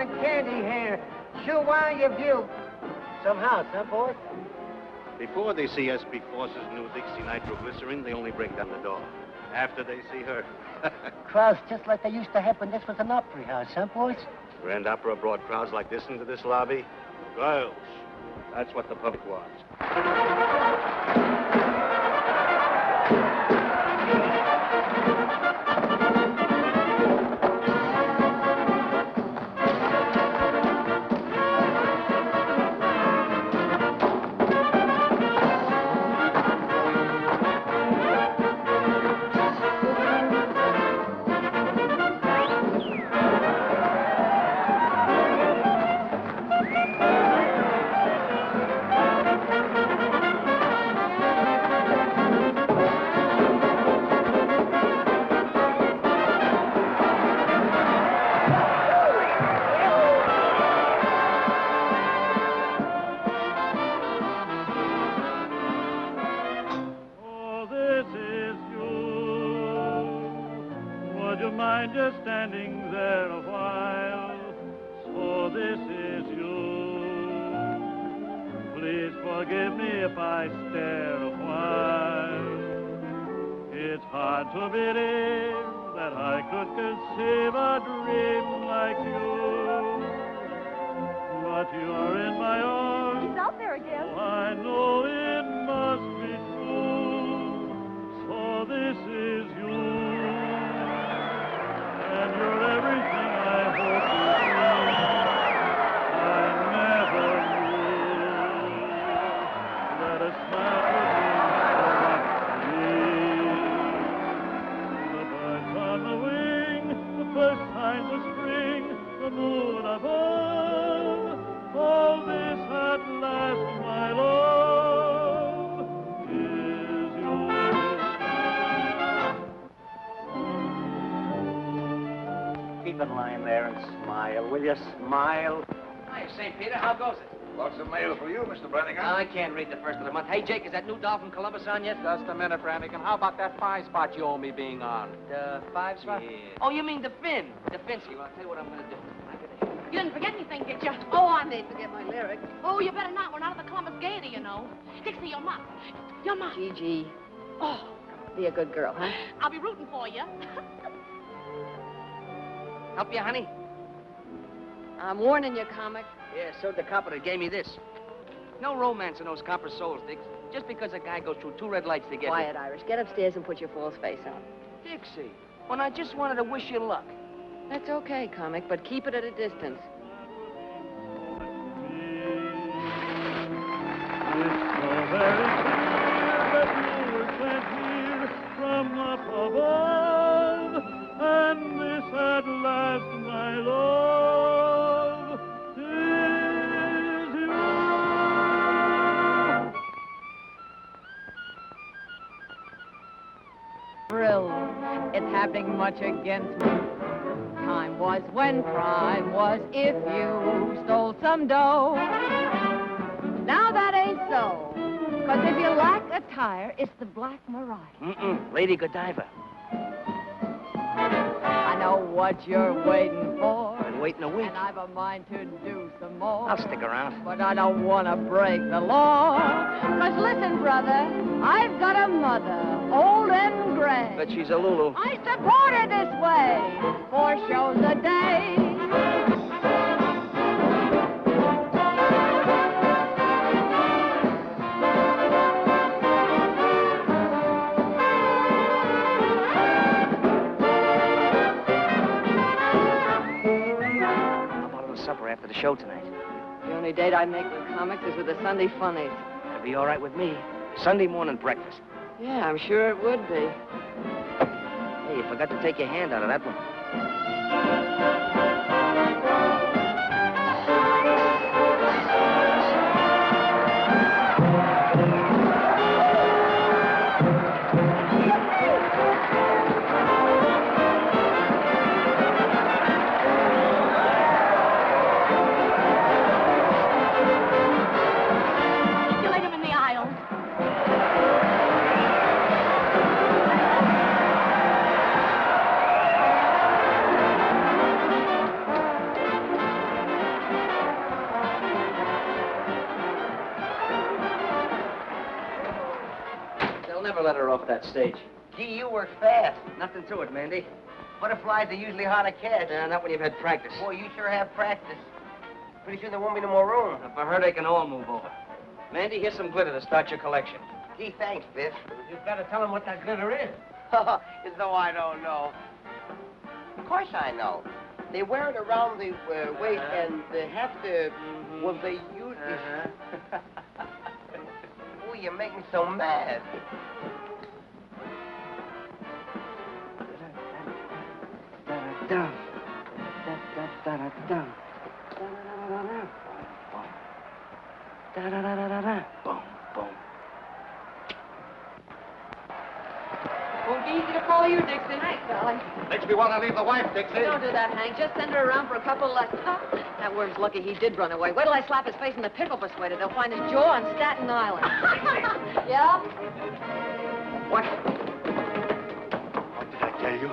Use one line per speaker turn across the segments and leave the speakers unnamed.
like candy here. Chew while you view. Some house, huh, boys?
Before they see SB Force's new Dixie nitroglycerin, they only break down the door. After they see her.
Crowds just like they used to have when this was an opera house, huh, boys?
Grand Opera brought crowds like this into this lobby. Girls. That's what the public wants.
Just standing there a while, so this is you. Please forgive me if I stare a while. It's hard to believe that I could conceive a dream like you. But you're in my arms.
He's out there again.
So I know it must be true. So this is you. And you're everything I hope to be. I never knew that a smile could mean so much to me. The birds on the wing, the first signs of spring, the moon above, all this at last, my love, is yours.
Keep in line there and smile, will you? Smile.
Hi, St. Peter. How goes it?
Lots of mail for you, Mr. Brannigan.
I can't read the first of the month. Hey, Jake, is that new doll from Columbus on yet?
Just a minute, Brannigan. How about that 5 spot you owe me being on?
The 5 spot?
Yeah.
Oh, you mean the Finn. The Finsky. Well, I'll tell you what I'm going to do.
You didn't forget anything, did you? Oh, I may forget my lyrics. Oh, you better not. We're not at the Columbus Gaiety, you know. Dixie, your mom. Your mom.
Gigi.
Oh,
Be a good girl, huh?
I'll be rooting for you.
Help you, honey?
I'm warning you, comic.
Yeah, so the copper that gave me this. No romance in those copper souls, Dix. Just because a guy goes through 2 red lights to get
Quiet, Irish. Get upstairs and put your false face on.
Dixie, when I just wanted to wish you luck.
That's okay, comic, but keep it at a distance.
It's so very clear that you were sent here from up above, and this at last, my love, is you.
Thrill, it's happening much against me. Time was when crime was if you stole some dough. Now that ain't so. Because if you lack attire, it's the Black Mariah.
Lady Godiva.
I know what you're waiting for.
Been waiting a week.
And I've a mind to do some more.
I'll stick around.
But I don't want to break the law. Because listen, brother, I've got a mother, old and gray.
But she's a Lulu.
I support her this way, 4 shows a day.
Supper after the show tonight.
The only date I make with comics is with the Sunday funnies.
That'll be all right with me. Sunday morning breakfast.
Yeah, I'm sure it would be.
Hey, you forgot to take your hand out of that one. never let her off that stage.
Gee, you work fast.
Nothing to it, Mandy.
Butterflies are usually hard to catch.
Not when you've had practice.
Boy, you sure have practice. Pretty soon there won't be no more room.
For her, they can all move over. Mandy, here's some glitter to start your collection.
Gee, thanks, Biff.
You've got to tell him what that glitter is.
As though I don't know. Of course I know. They wear it around the waist and they have to, well, they use it. Oh, you make me so mad.
Boom, boom.
Won't be easy to follow you, Dixie. Thanks, Dolly.
Makes me want to leave the wife, Dixie.
Don't do that, Hank. Just send her around for a couple lessons. That worm's lucky he did run away. Wait till I slap his face in the pickle persuader. They'll find his jaw on Staten Island. Yeah?
What?
What did I tell you?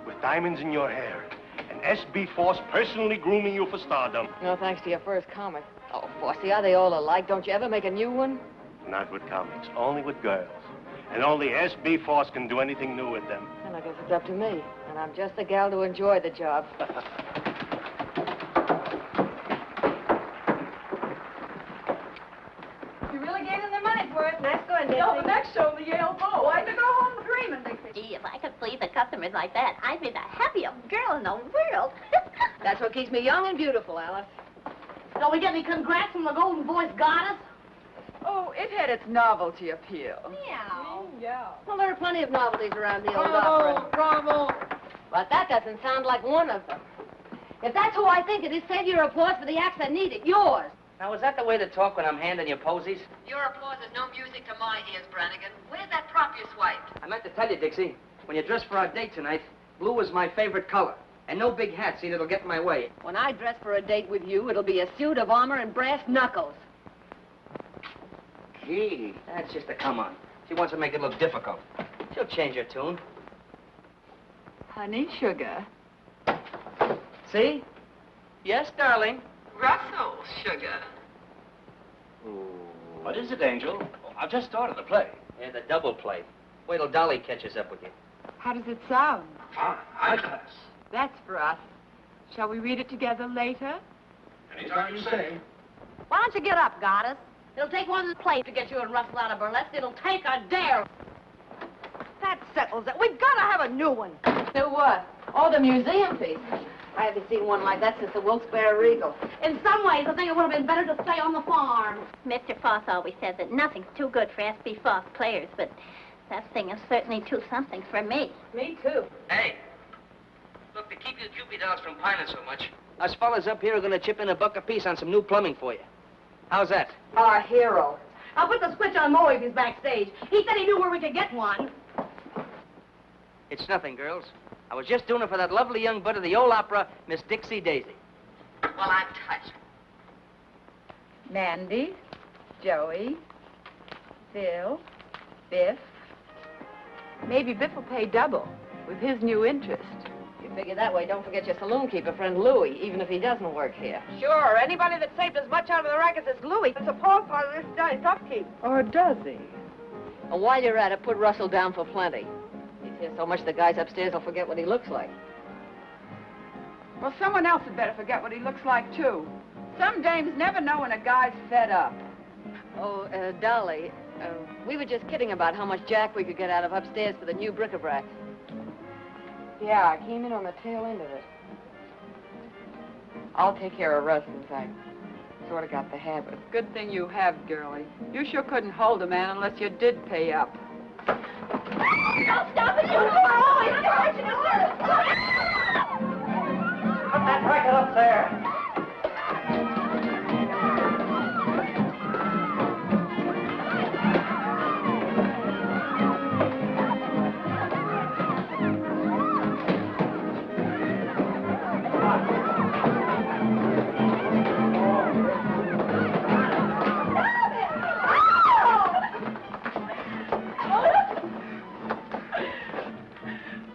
With diamonds in your hair. And S.B. Force personally grooming you for stardom.
No, thanks to your first comic. Oh, Bossy, are they all alike? Don't you ever make a new one?
Not with comics, only with girls. And only S.B. Force can do anything new with them.
And I guess it's up to me. And I'm just the gal to enjoy the job. You really gave them their money's worth. Nice going, Dixie.
No, the next show, the Yale Bowl. I could go home dreaming, Dixie.
Gee, if I could please the customers like that, I'd be the happiest girl in the world.
That's what keeps me young and beautiful, Alice.
Don't we get any congrats from the Golden Voice Goddess?
Oh, it had its novelty appeal.
Meow.
Yeah.
Well, there are plenty of novelties around the old opera.
Bravo.
But that doesn't sound like one of them. If that's who I think it is, save your applause for the acts that need it. Yours.
Now, is that the way to talk when I'm handing you posies?
Your applause is no music to my ears, Brannigan. Where's that prop you swiped?
I meant to tell you, Dixie, when you dress for our date tonight, blue is my favorite color. And no big hat, see, that'll get in my way.
When I dress for a date with you, it'll be a suit of armor and brass knuckles.
Gee, that's just a come on. She wants to make it look difficult. She'll change her tune.
Honey, sugar.
See? Yes, darling.
Russell, sugar.
What is it, Angel? Oh, I've just started the play.
Yeah, the double play. Wait till Dolly catches up with you.
How does it sound?
Ah, high class.
That's for us. Shall we read it together later?
Anytime you say.
Why don't you get up, Goddess? It'll take one play to get you and Russell out of burlesque. It'll take a dare. That settles it. We've got to have a new one.
New what? Oh, the museum piece. I haven't seen one like that since the Wilkes-Barre Regal.
In some ways, I think it would have been better to stay on the farm.
Mr. Foss always says that nothing's too good for S.B. Foss players, but that thing is certainly too something for me.
Me, too.
Hey. Look, to keep you Cupid dolls from pining so much, us fellas up here are going to chip in $1 apiece on some new plumbing for you. How's that?
Our hero.
I'll put the switch on Moe if he's backstage. He said he knew where we could get one.
It's nothing, girls. I was just doing it for that lovely young bud of the old opera, Miss Dixie Daisy.
Well, I'm touched.
Mandy, Joey, Phil, Biff. Maybe Biff will pay double with his new interest.
You figure that way, don't forget your saloon keeper friend Louie, even if he doesn't work here.
Sure, anybody that saved as much out of the racket as Louie is a poor part of this guy's upkeep. Or does he?
And while you're at it, put Russell down for plenty. He's here so much the guys upstairs will forget what he looks like.
Well, someone else had better forget what he looks like, too. Some dames never know when a guy's fed up.
Oh, Dolly, we were just kidding about how much jack we could get out of upstairs for the new bric-a-brac.
Yeah, I came in on the tail end of it. I'll take care of Russ since I sort of got the habit. Good thing you have, girlie. You sure couldn't hold a man unless you did pay up.
Don't stop it, you always got you.
Put that racket up there.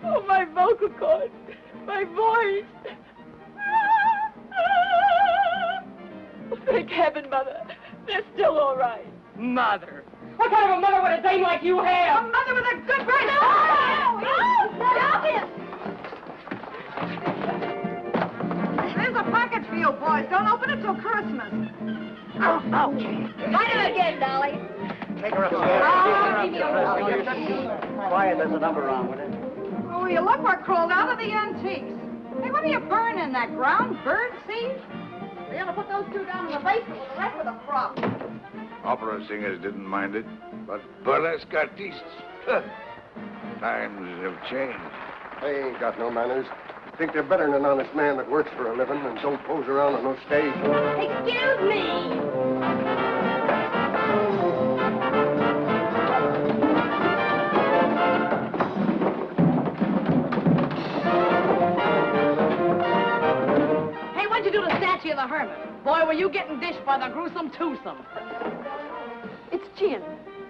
Oh, my vocal cords, my voice. Thank heaven, Mother. They're still all right.
Mother.
What kind of a mother would a dame like you have?
A mother with a good brain.
Stop it!
There's a package for you, boys. Don't open it till Christmas.
Oh, ouch. Find him again, Dolly.
Take her
Quiet, there's a number wrong with it.
Oh, you look what crawled out of the antiques. Hey, what are you burning, that ground bird seed?
We're gonna put those two down in the basement right with a crop.
Opera singers didn't mind it, but burlesque artistes, times have changed.
They ain't got no manners. Think they're better than an honest man that works for a living and don't pose around on no stage.
Excuse me.
What'd you do to Statue of the Hermit? Boy, were you getting dished by the gruesome twosome.
It's gin.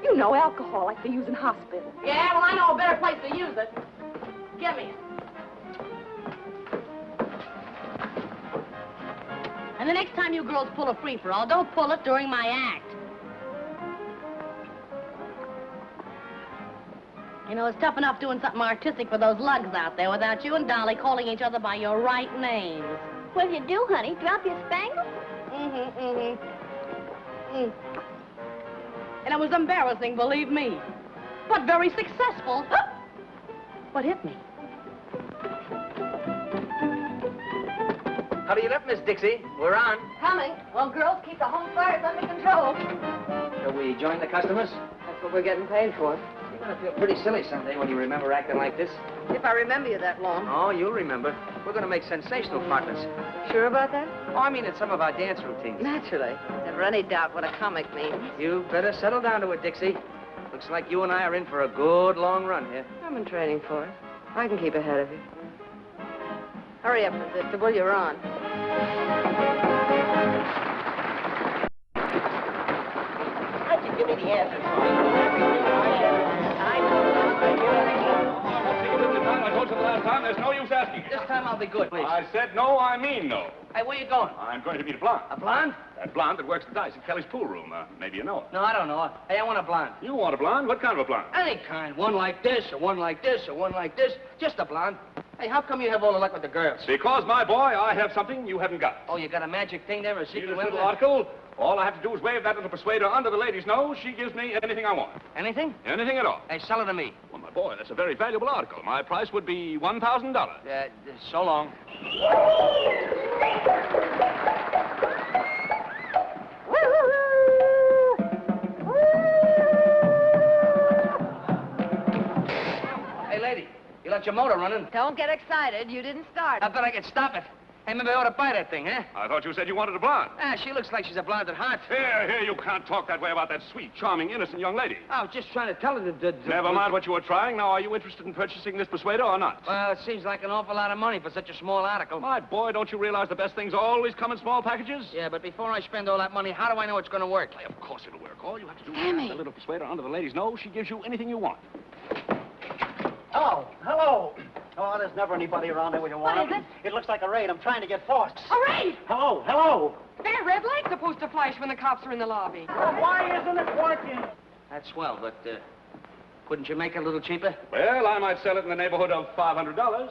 You know, alcohol like they use in hospitals.
Yeah, well, I know a better place to use it. Give me it. And the next time you girls pull a free-for-all, don't pull it during my act. You know, it's tough enough doing something artistic for those lugs out there without you and Dolly calling each other by your right names.
What'd you do, honey? Drop your spangle?
And it was embarrassing, believe me. But very successful. What hit me?
How do you look, Miss Dixie? We're on.
Coming. Well, girls, keep the home fires under control.
Shall we join the customers?
That's what we're getting paid for.
You're gonna feel pretty silly someday when you remember acting like this.
If I remember you that long.
Oh, you'll remember. We're gonna make sensational partners.
Sure about that?
Oh, I mean, it's some of our dance routines.
Naturally. Never any doubt what a comic means.
You better settle down to it, Dixie. Looks like you and I are in for a good long run here.
I'm in training for it. I can keep ahead of you. Hurry up, Resistable. You're on.
How'd you give me the answer?
I told you the last time, there's no use asking.
This time I'll be good, please.
I said no, I mean no.
Hey, where you going?
I'm going to meet a blonde.
A blonde?
That blonde that works the dice at Kelly's pool room. Maybe you know her.
No, I don't know her. Hey, I want a blonde.
You want a blonde? What kind of a blonde?
Any kind. One like this, or one like this, or one like this. Just a blonde. Hey, how come you have all the luck with the girls?
Because, my boy, I have something you haven't got.
Oh, you got a magic thing there, a
See
secret
this
weapon?
little article? All I have to do is wave that little persuader under the lady's nose. She gives me anything I want.
Anything?
Anything at all.
Hey, sell it to me.
Well, my boy, that's a very valuable article. My price would be $1,000.
So long. Hey, lady, you left your motor running.
Don't get excited. You didn't start.
I bet I could stop it. Hey, maybe I ought to buy that thing, huh?
I thought you said you wanted a blonde.
Ah, she looks like she's a blonde at heart.
Here, you can't talk that way about that sweet, charming, innocent young lady.
I was just trying to tell her that...
Never mind what you were trying. Now, are you interested in purchasing this persuader or not?
Well, it seems like an awful lot of money for such a small article.
My boy, don't you realize the best things always come in small packages?
Yeah, but before I spend all that money, how do I know it's going to work?
Why, of course it'll work. All you have to do is
Sammy.
put the little persuader under the lady's nose. She gives you anything you want.
Hello, hello. Oh, there's never anybody around here when you want
What is
them. It looks like a raid. I'm trying to get forced.
A raid!
Hello, hello.
That red light's supposed to flash when the cops are in the lobby.
Well, why isn't it working?
That's swell, but, couldn't you make it a little cheaper?
Well, I might sell it in the neighborhood of $500.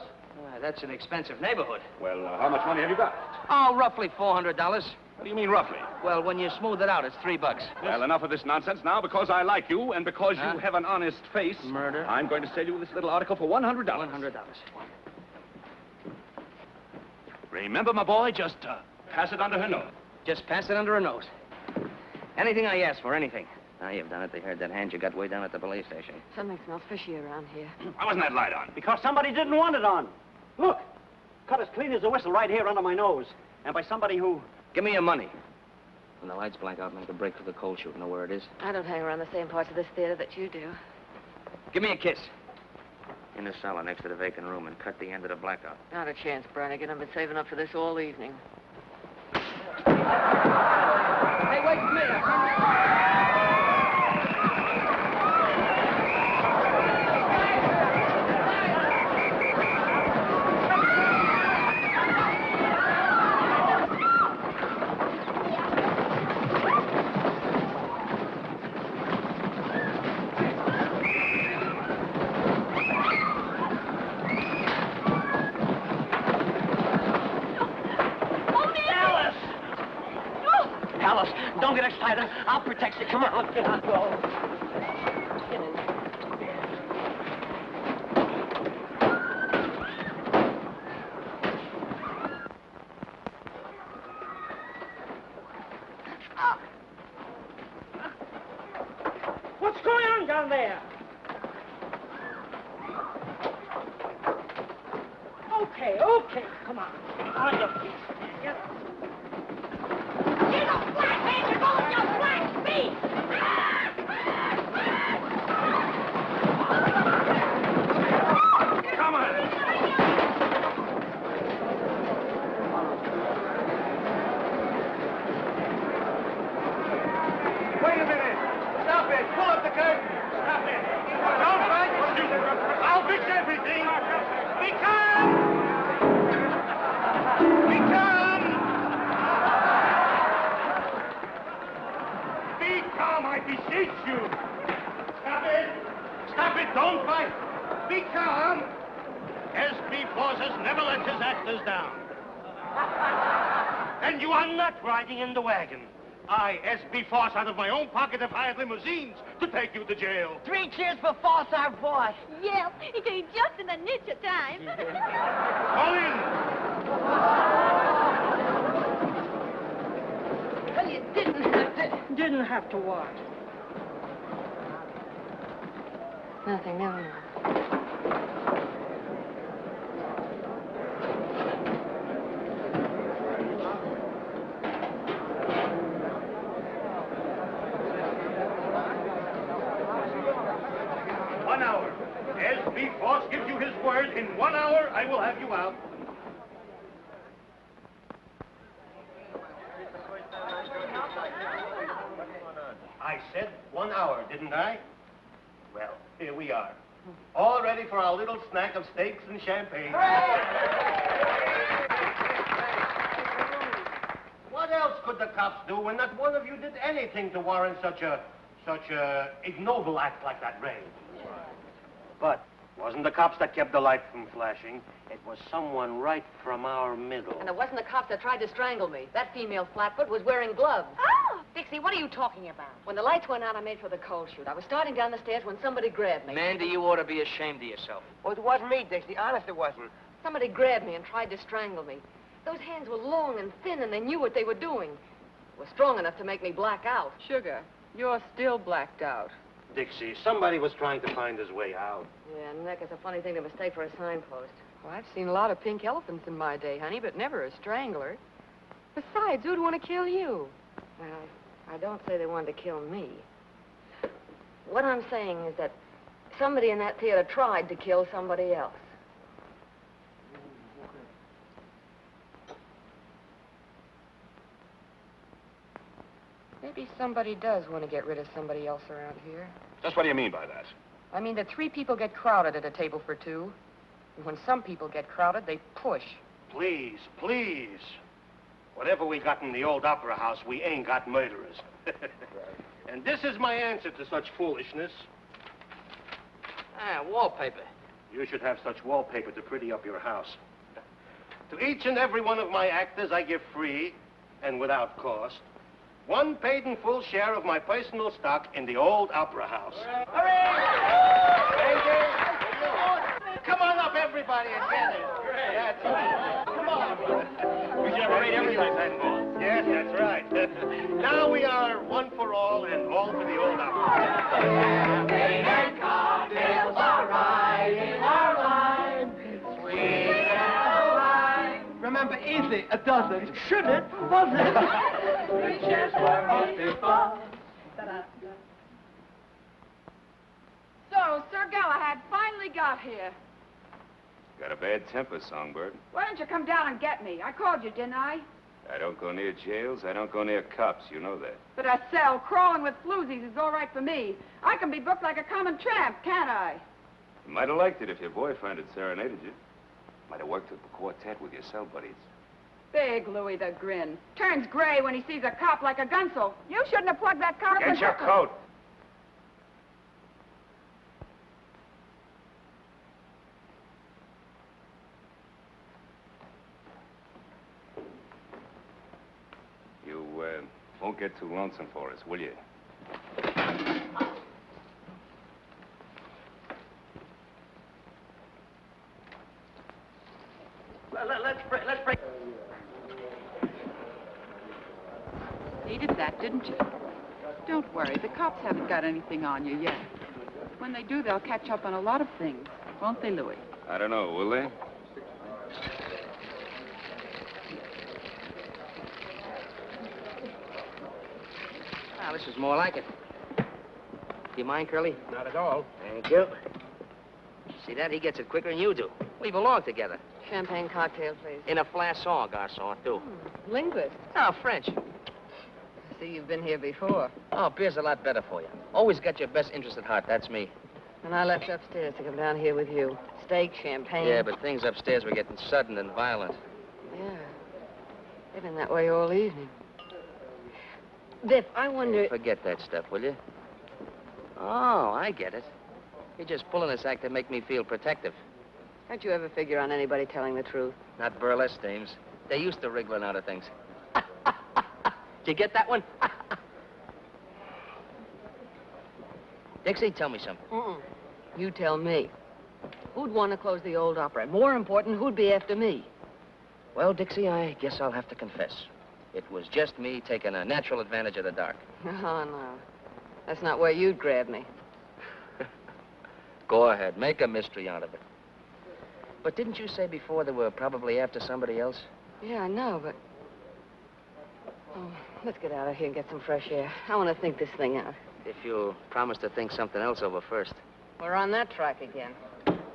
That's an expensive neighborhood.
Well, how much money have you got?
Oh, roughly $400.
What do you mean, roughly?
Well, when you smooth it out, it's $3.
Well, enough of this nonsense now, because I like you, and because you have an honest face.
Murder.
I'm going to sell you this little article for $100.
$100.
Remember, my boy, just pass it under her nose.
Just pass it under her nose. Anything I ask for, anything. Now, you've done it. They heard that hand you got way down at the police station.
Something smells fishy around here.
Why wasn't that light on?
Because somebody didn't want it on. Look, cut as clean as a whistle right here under my nose. And by somebody who...
Give me your money. When the lights blank out, make a break for the coal chute. Know where it is?
I don't hang around the same parts of this theater that you do.
Give me a kiss. In the cellar next to the vacant room and cut the end of the blackout.
Not a chance, Brannigan. I've been saving up for this all evening.
Hey, wait for me.
next fight. I'll protect you. Come on. Go. Get in. What's going on down there? Okay. Come on. On your feet. Get up.
You're the flathead! You're going your black feet!
Come on. Wait a minute. Stop it. Pull up the curtain. Stop it. Don't fight. I'll fix everything. Be calm. Be calm, I beseech you. Stop it, don't fight. Be calm. S.B. Force has never let his actors down. And you are not riding in the wagon. I, S.B. Force, out of my own pocket, have hired limousines to take you to jail.
3 cheers for Force, our boss.
Yep, he came just in the nick of time.
Fall in.
Well, you didn't have to what? Nothing, never mind.
S.B. Force gives you his word. In 1 hour, I will have you out. I said 1 hour, didn't I? Well, here we are. All ready for our little snack of steaks and champagne. What else could the cops do when not one of you did anything to warrant such a ignoble act like that raid? But it wasn't the cops that kept the light from flashing. It was someone right from our middle.
And it wasn't the cops that tried to strangle me. That female flatfoot was wearing gloves.
Oh! Dixie, what are you talking about?
When the lights went out, I made for the coal chute. I was starting down the stairs when somebody grabbed me.
Mandy, you ought to be ashamed of yourself.
Well, it wasn't me, Dixie. Honest, it wasn't.
Somebody grabbed me and tried to strangle me. Those hands were long and thin, and they knew what they were doing. It was strong enough to make me black out.
Sugar, you're still blacked out.
Dixie, somebody was trying to find his way out.
Yeah, neck is a funny thing to mistake for a signpost.
Well, I've seen a lot of pink elephants in my day, honey, but never a strangler. Besides, who'd want to kill you?
Well, I don't say they wanted to kill me. What I'm saying is that somebody in that theater tried to kill somebody else. Maybe somebody does want to get rid of somebody else around here.
Just what do you mean by that?
I mean that 3 people get crowded at a table for 2. And when some people get crowded, they push.
Please, please. Whatever we got in the old opera house, we ain't got murderers. And this is my answer to such foolishness.
Ah, wallpaper.
You should have such wallpaper to pretty up your house. To each and every one of my actors, I give free and without cost 1 paid in full share of my personal stock in the old opera house.
Come on up, everybody, and get it. That's right. Come on.
We should have made everything.
Yes, that's right. Now we are one for all and all for the old opera.
Champagne and cocktails are right in our line. Sweet and wine.
Remember, easy, a dozen. Should it? Was it?
3 cheers for most fun.
So, Sir Galahad finally got here.
Got a bad temper, Songbird.
Why don't you come down and get me? I called you, didn't I?
I don't go near jails. I don't go near cops. You know that.
But a cell crawling with floozies is all right for me. I can be booked like a common tramp, can't I?
You might have liked it if your boyfriend had serenaded you. Might have worked with the quartet with your cell buddies.
Big Louis the Grin. Turns gray when he sees a cop like a gunsel. You shouldn't have plugged that car up.
Get your coat.
You, won't get too lonesome for us, will you?
Let's break. Needed that, didn't you? Don't worry. The cops haven't got anything on you yet. When they do, they'll catch up on a lot of things. Won't they, Louis?
I don't know, will they?
Ah, this is more like it. Do you mind, Curly?
Not at all.
Thank you. See that? He gets it quicker than you do. We belong together.
Champagne cocktail, please.
In a flasson, garçon, too.
Linguist.
Oh, French.
I see you've been here before.
Oh, beer's a lot better for you. Always got your best interest at heart. That's me.
And I left upstairs to come down here with you. Steak, champagne.
Yeah, but things upstairs were getting sudden and violent.
Yeah. They've been that way all evening. Biff, I wonder...
Forget that stuff, will you? Oh, I get it. You're just pulling this act to make me feel protective.
Don't you ever figure on anybody telling the truth?
Not burlesque dames. They're used to wriggling out of things. Did you get that one? Dixie, tell me something.
You tell me. Who'd want to close the old opera? And more important, who'd be after me?
Well, Dixie, I guess I'll have to confess. It was just me taking a natural advantage of the dark.
Oh, no. That's not where you'd grab me.
Go ahead. Make a mystery out of it. But didn't you say before they were probably after somebody else?
Yeah, I know, but... Oh, let's get out of here and get some fresh air. I want to think this thing out.
If you'll promise to think something else over first.
We're on that track again.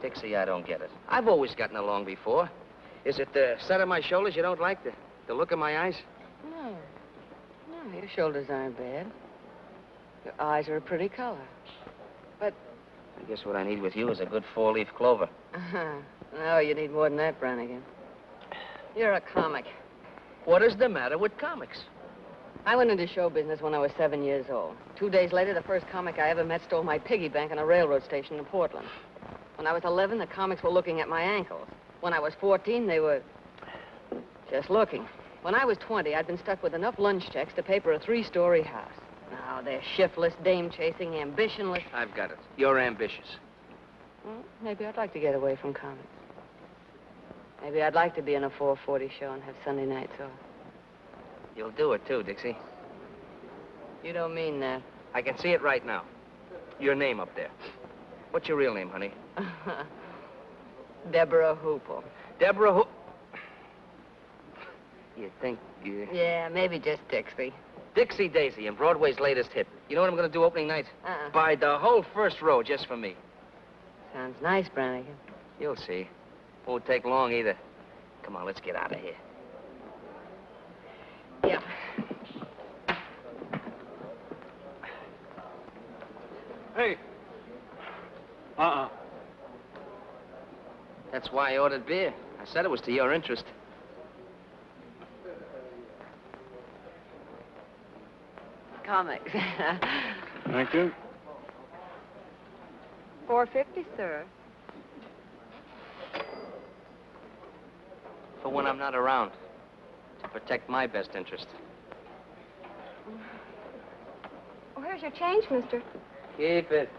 Dixie, I don't get it. I've always gotten along before. Is it the set of my shoulders you don't like? The look of my eyes?
No. No, your shoulders aren't bad. Your eyes are a pretty color. But...
I guess what I need with you is a good four-leaf clover.
No, you need more than that, Brannigan. You're a comic.
What is the matter with comics?
I went into show business when I was 7 years old. 2 days later, the first comic I ever met stole my piggy bank on a railroad station in Portland. When I was 11, the comics were looking at my ankles. When I was 14, they were just looking. When I was 20, I'd been stuck with enough lunch checks to pay for a 3-story house. Now, they're shiftless, dame-chasing, ambitionless.
I've got it. You're ambitious.
Well, maybe I'd like to get away from comics. Maybe I'd like to be in a 4:40 show and have Sunday nights off.
You'll do it, too, Dixie.
You don't mean that.
I can see it right now. Your name up there. What's your real name, honey?
Deborah Hoople.
Deborah Hoople. You think you...
Yeah, maybe just Dixie.
Dixie Daisy and Broadway's latest hit. You know what I'm going to do opening night? Buy the whole first row just for me.
Sounds nice, Brannigan.
You'll see. Won't take long either. Come on, let's get out of here.
Yeah.
Hey.
That's why I ordered beer. I said it was to your interest.
Comics.
Thank you.
$4.50, sir.
For when I'm not around. To protect my best interest.
Oh, here's your change, mister.
Keep it.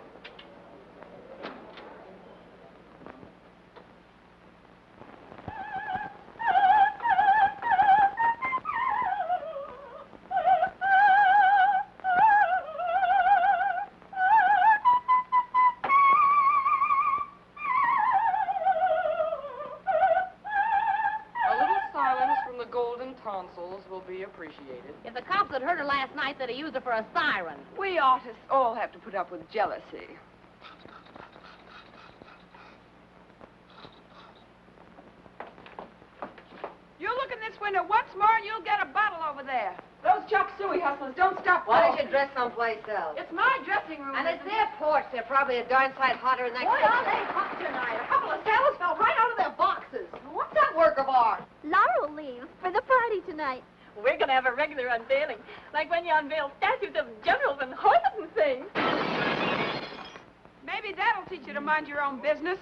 If the cops had heard her last night, they'd have used her for a siren.
We artists all have to put up with jealousy. You look in this window once more and you'll get a bottle over there. Those chop suey hustlers don't stop.
Why don't you dress someplace else?
It's my dressing room.
And it's their porch. They're probably a darn sight hotter than that.
Boy, are they hot tonight. A couple of sailors fell right out of their boxes.
What's that work of art?
Laura will leave for the party tonight.
We're going to have a regular unveiling, like when you unveil statues of generals and horses and things.
Maybe that'll teach you to mind your own business.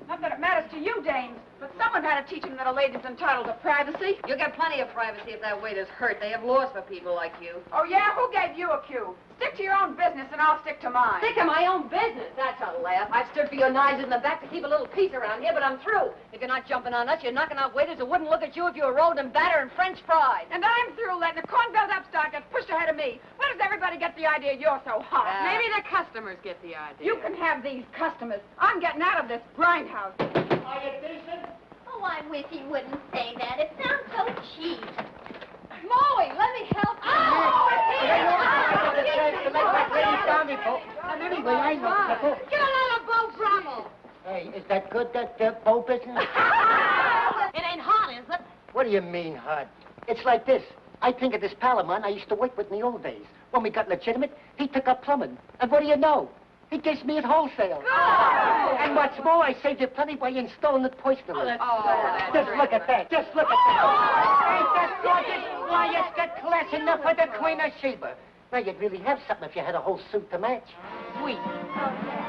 Not that it matters to you, dames, but someone had to teach them that a lady's entitled to privacy.
You'll get plenty of privacy if that waiter's hurt. They have laws for people like you.
Oh, yeah? Who gave you a cue? Stick to your own business and I'll stick to mine.
Stick to my own business. That's a laugh. I've stood for your knives in the back to keep a little peace around here, but I'm through. If you're not jumping on us, you're knocking out waiters who wouldn't look at you if you were rolled in batter and French fries.
And I'm through letting a corn-filled upstart get pushed ahead of me. Where does everybody get the idea you're so hot?
Maybe the customers get the idea.
You can have these customers. I'm getting out of this grindhouse.
Are you decent?
Oh, I wish he wouldn't say that. It sounds so cheap.
Molly, let me help you.
Anyway, I know.
Get another bow Brummel.
Hey, is that good, that bow business?
It ain't hot, is it?
What do you mean, hard? It's like this. I think of this pal of mine I used to work with in the old days. When we got legitimate, he took up plumbing. And what do you know? He gives me at wholesale. Oh. And what's more, I saved you plenty by installing it personally. Just look at that. Just look at that. Ain't that gorgeous? Why, it's got class enough for the Queen of Sheba. Now, you'd really have something if you had a whole suit to match.
Sweet.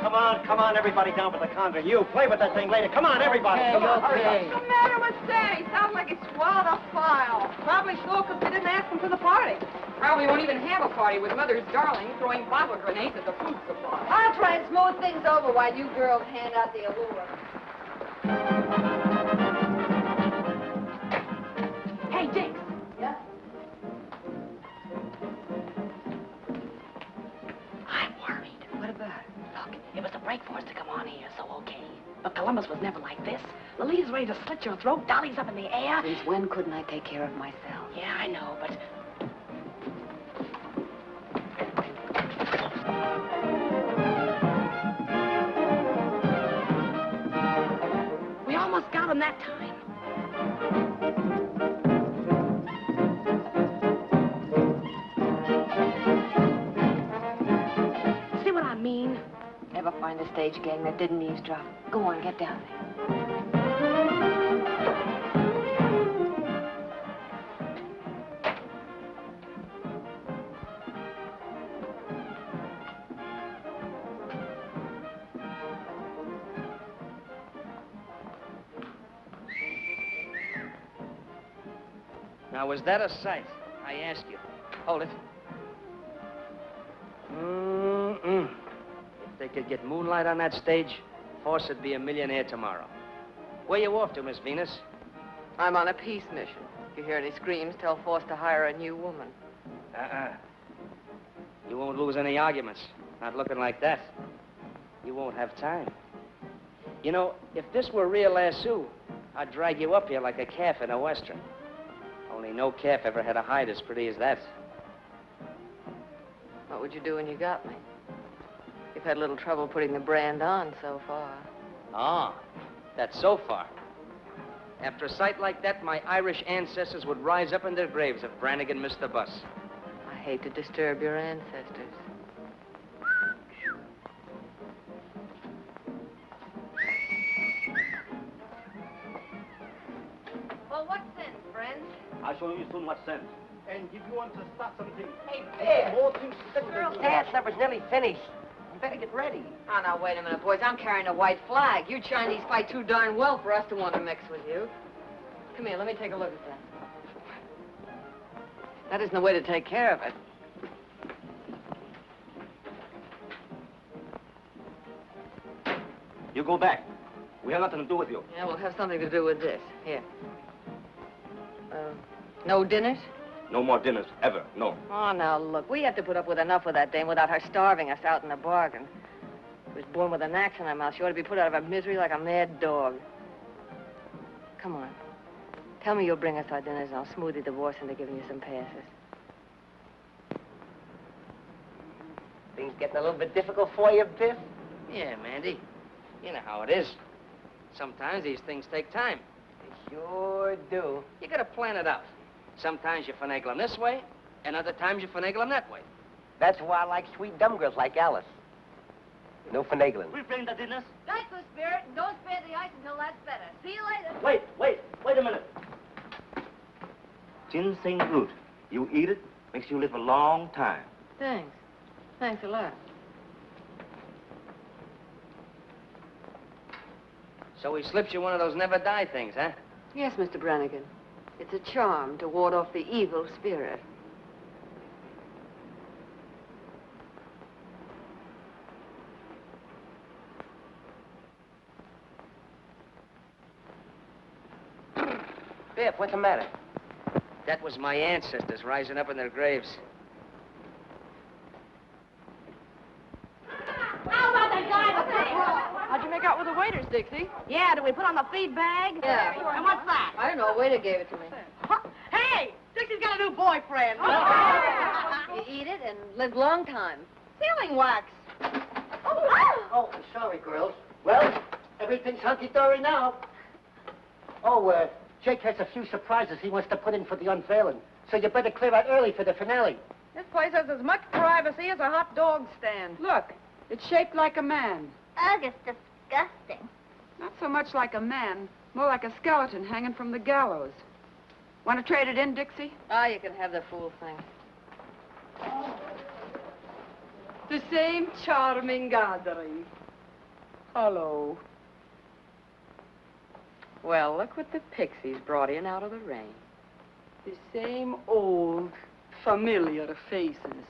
Come on, everybody down for the conga. You play with that thing later. Come on, everybody. Come on, hurry up.
What's the matter with Sandy? Sounds like he swallowed a file.
Probably so, because they didn't ask him to the party. Probably won't even have a party with Mother's darling throwing bottle grenades at the food supply.
I'll try and smooth things over while you girls hand out the allure.
Hey, Dix.
Yeah?
I'm worried. What about it? Look, it was a break for us to come on here, so okay. But Columbus was never like this. Lolita's ready to slit your throat, Dolly's up in the air.
Since when couldn't I take care of myself?
Yeah, I know, but... We almost got him that time. See what I mean?
Ever find a stage gang that didn't eavesdrop? Go on, get down there.
Now, was that a sight? I ask you. Hold it. If they could get moonlight on that stage, Force would be a millionaire tomorrow. Where you off to, Miss Venus?
I'm on a peace mission. If you hear any screams, tell Force to hire a new woman.
You won't lose any arguments. Not looking like that. You won't have time. You know, if this were real lasso, I'd drag you up here like a calf in a western. Only no calf ever had a hide as pretty as that.
What would you do when you got me? You've had a little trouble putting the brand on so far.
Ah, that's so far. After a sight like that, my Irish ancestors would rise up in their graves if Brannigan missed the bus.
I hate to disturb your ancestors.
Well, what sense, friends?
I'll show you soon what sense.
And if you want to start something...
Hey, Bear,
more things...
The girl's dance number's nearly finished. You better get ready.
Oh, now, wait a minute, boys. I'm carrying a white flag. You Chinese fight too darn well for us to want to mix with you. Come here, let me take a look at that.
That isn't the way to take care of it.
You go back. We have nothing to do with you.
Yeah, we'll have something to do with this. Here. No dinners?
No more dinners, ever, no.
Oh, now, look, we have to put up with enough with that dame without her starving us out in the bargain. She was born with an axe in her mouth. She ought to be put out of her misery like a mad dog. Come on. Tell me you'll bring us our dinners, and I'll smooth the divorce into giving you some passes.
Things getting a little bit difficult for you, Biff?
Yeah, Mandy. You know how it is. Sometimes these things take time.
They sure do.
You gotta plan it out. Sometimes you finagle them this way, and other times you finagle them that way.
That's why I like sweet dumb girls like Alice. No finagling.
We bring the dinners.
Thanks for spirit, and don't spare the ice until that's better. See you later.
Wait a minute. Ginseng root. You eat it, makes you live a long time.
Thanks. Thanks a lot.
So he slips you one of those never-die things, huh?
Yes, Mr. Brannigan. It's a charm to ward off the evil spirit.
Biff, what's the matter?
That was my ancestors rising up in their graves.
How about that guy with me?
How'd you make out with the waiters, Dixie?
Yeah, did we put on the feed bag?
Yeah.
And what's that?
I don't know. A waiter gave it to me.
Hey, Dixie's got a new boyfriend.
You eat it and live long time.
Sealing wax.
Oh, I'm sorry, girls. Well, everything's hunky-dory now. Oh, Jake has a few surprises he wants to put in for the unveiling, so you better clear out early for the finale.
This place has as much privacy as a hot dog stand. Look, it's shaped like a man.
Ugh, it's disgusting.
Not so much like a man, more like a skeleton hanging from the gallows. Want to trade it in, Dixie?
Ah, you can have the fool thing.
The same charming gathering. Hello. Well, look what the pixies brought in out of the rain. The same old, familiar faces.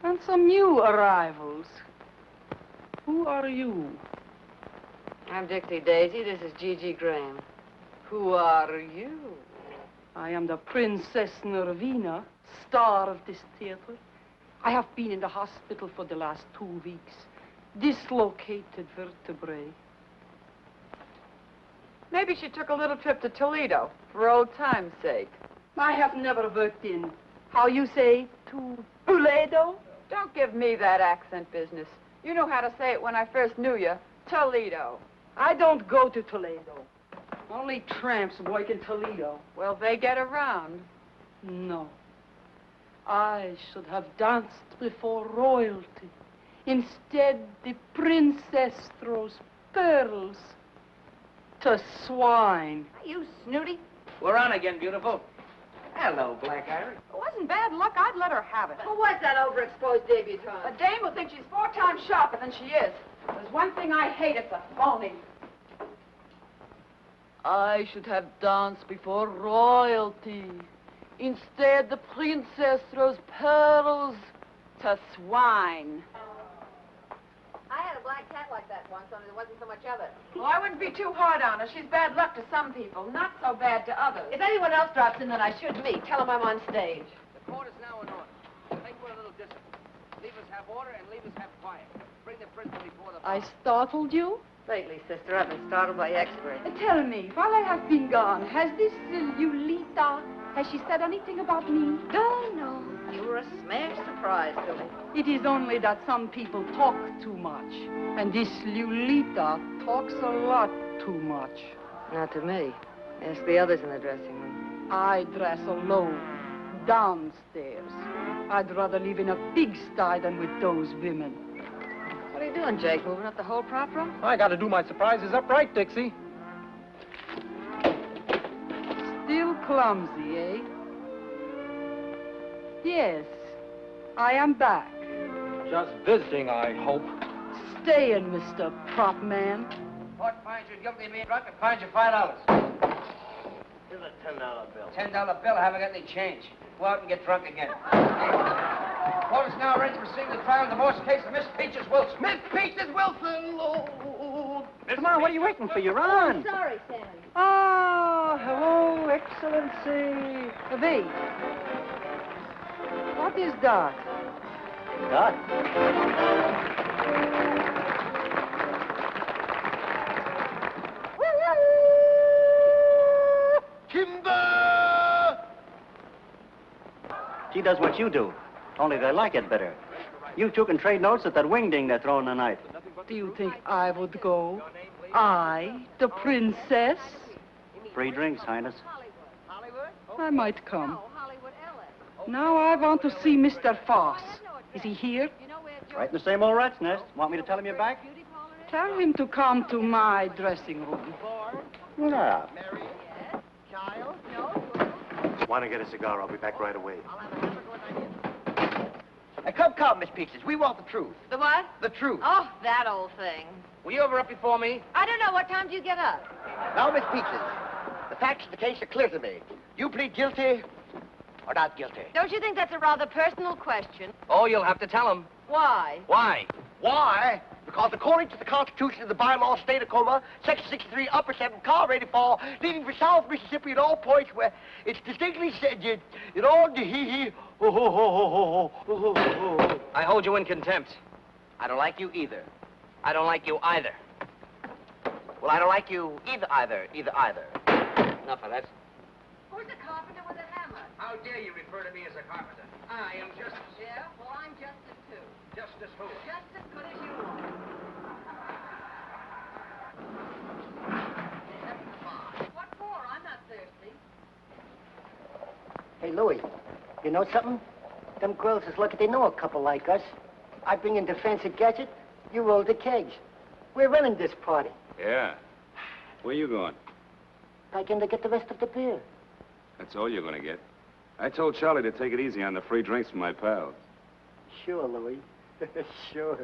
And some new arrivals. Who are you?
I'm Dixie Daisy. This is Gigi Graham. Who are you?
I am the Princess Nervina, star of this theater. I have been in the hospital for the last 2 weeks. Dislocated vertebrae. Maybe she took a little trip to Toledo, for old time's sake. I have never worked in, how you say, to Toledo? Don't give me that accent business. You know how to say it when I first knew you. Toledo. I don't go to Toledo. Only tramps work in Toledo. Well, they get around. No. I should have danced before royalty. Instead, the princess throws pearls to swine.
You snooty.
We're on again, beautiful.
Hello, Black Iris.
It wasn't bad luck. I'd let her have it.
Who was that overexposed debutante?
A dame who thinks she's 4 times sharper than she is. There's one thing I hate, it's a phony. I should have danced before royalty. Instead, the princess throws pearls to swine.
I had a black cat like that once, only there wasn't so much of it.
Well, I wouldn't be too hard on her. She's bad luck to some people, not so bad to others.
If anyone else drops in that I should meet, tell them I'm on stage.
The court is now in order. Take for a little discipline. Leave us have order and leave us have quiet. Bring the prisoner before the bar.
I startled you?
Lately, sister, I've been startled by experts.
Tell me, while I have been gone, has this Lulita, has she said anything about me?
No. You were a smash surprise to me.
It is only that some people talk too much. And this Lulita talks a lot too much.
Not to me. Ask the others in the dressing room.
I dress alone, downstairs. I'd rather live in a pigsty than with those women.
What are you doing, Jake? Moving up the whole prop room?
I gotta do my surprises upright, Dixie.
Still clumsy, eh? Yes, I am back.
Just visiting, I hope.
Stay in, Mr. Prop Man.
Court finds you guilty of being drunk and fines you $5.
Here's a $10 bill.
$10 bill, I haven't got any change. Go out and get drunk again. Court is now ready to proceed to the trial in the divorce case of Miss Peaches Wilson.
Miss Peaches Wilson! Oh,
Come on, what are you waiting for? You're on.
Sorry, Sammy.
Ah, hello, Excellency. V. What is that?
God.
Kimber!
She does what you do, only they like it better. You two can trade notes at that wingding they're throwing tonight.
Do you think I would go? I, the princess?
Free drinks, Highness.
I might come. Now I want to see Mr. Foss. Is he here?
Right in the same old rat's nest. Want me to tell him you're back?
Tell him to come to my dressing room.
Yeah.
Want to get a cigar? I'll be back right away.
Come, Miss Peaches. We want the truth.
The what?
The truth.
Oh, that old thing.
Were you ever up before me?
I don't know. What time do you get up?
Now, Miss Peaches, the facts of the case are clear to me. You plead guilty or not guilty?
Don't you think that's a rather personal question?
Oh, you'll have to tell him.
Why?
Why?
Why? Because according to the Constitution of the bylaw of the state of Tacoma, Section 63, Upper 7, car ready to fall, leaving for South Mississippi at all points where it's distinctly said, you know,
I hold you in contempt. I don't like you either. I don't like you either.
Well, I don't like you either.
Enough of that.
Who's the carpenter with a hammer?
How dare you refer to me as a carpenter? I am Justice.
Yeah? Well, I'm Justice, too.
Justice who?
Just as good as you are. What for? I'm not thirsty.
Hey, Louie, you know something? Them girls is lucky they know a couple like us. I bring in the fancy gadget, you roll the kegs. We're running this party.
Yeah. Where you going?
Back in to get the rest of the beer.
That's all you're gonna get. I told Charlie to take it easy on the free drinks from my pals.
Sure, Louie. Sure.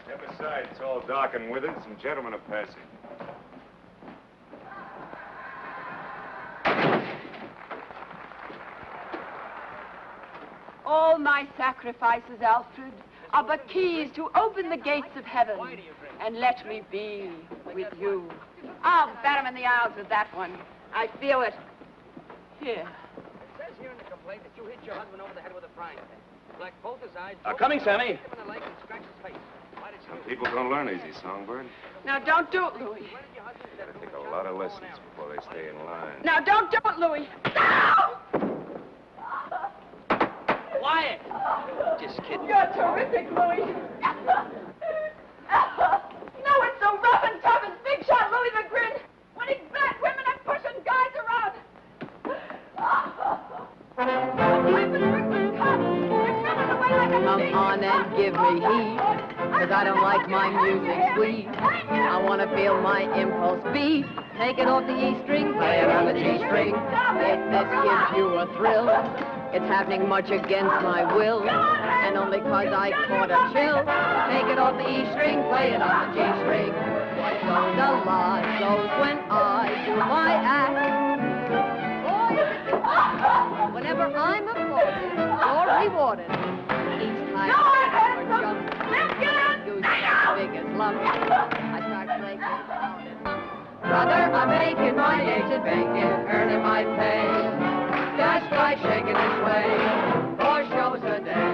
Step aside, tall, dark, and withered. Some gentlemen are passing.
All my sacrifices, Alfred, are but keys to open the gates of heaven and let me be with you. I'll bat him in the eyes with that one. I feel it. Here.
It says here in the complaint that you hit your husband over the head with a frying pan. Blacked both his eyes.
Coming, Sammy.
Hit him in the leg and scratched his face. Why did you...
People don't learn easy, Songbird.
Now, don't do it, Louis.
Gotta take a lot of lessons before they stay in line.
Now, don't do it, Louis. No!
Quiet! Just kidding.
You're terrific, Louis. No, it's so rough and tough and big shot Louis the Grin. Winning black women and pushing guys around.
Come on and give me heat, 'cause I don't like my music sweet. I want to feel my impulse beat. Take it off the E string, play it on the G string. If this gives you a thrill, it's happening much against my will, and only 'cause I caught a chill. Take it off the E string, play it on the G string. So the lot goes when I do my act. Whenever I'm applauded or rewarded, each time I jump, goose as big as lump, I start breaking down and brother, I'm making my agent bacon, earning my pay, just by shaking his way, 4 shows a day.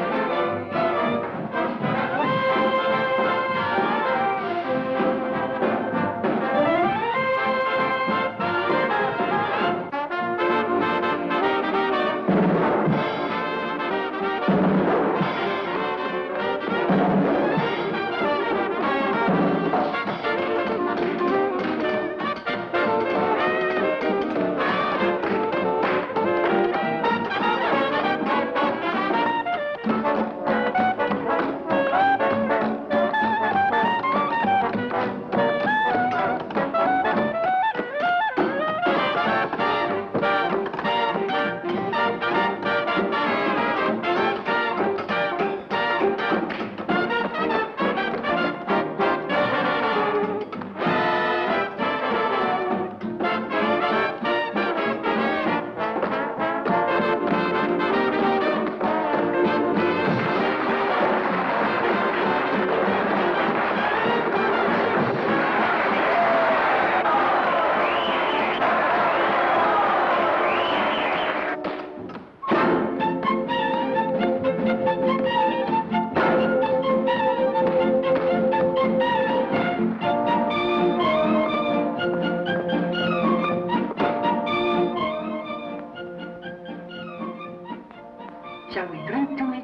Shall we drink to it?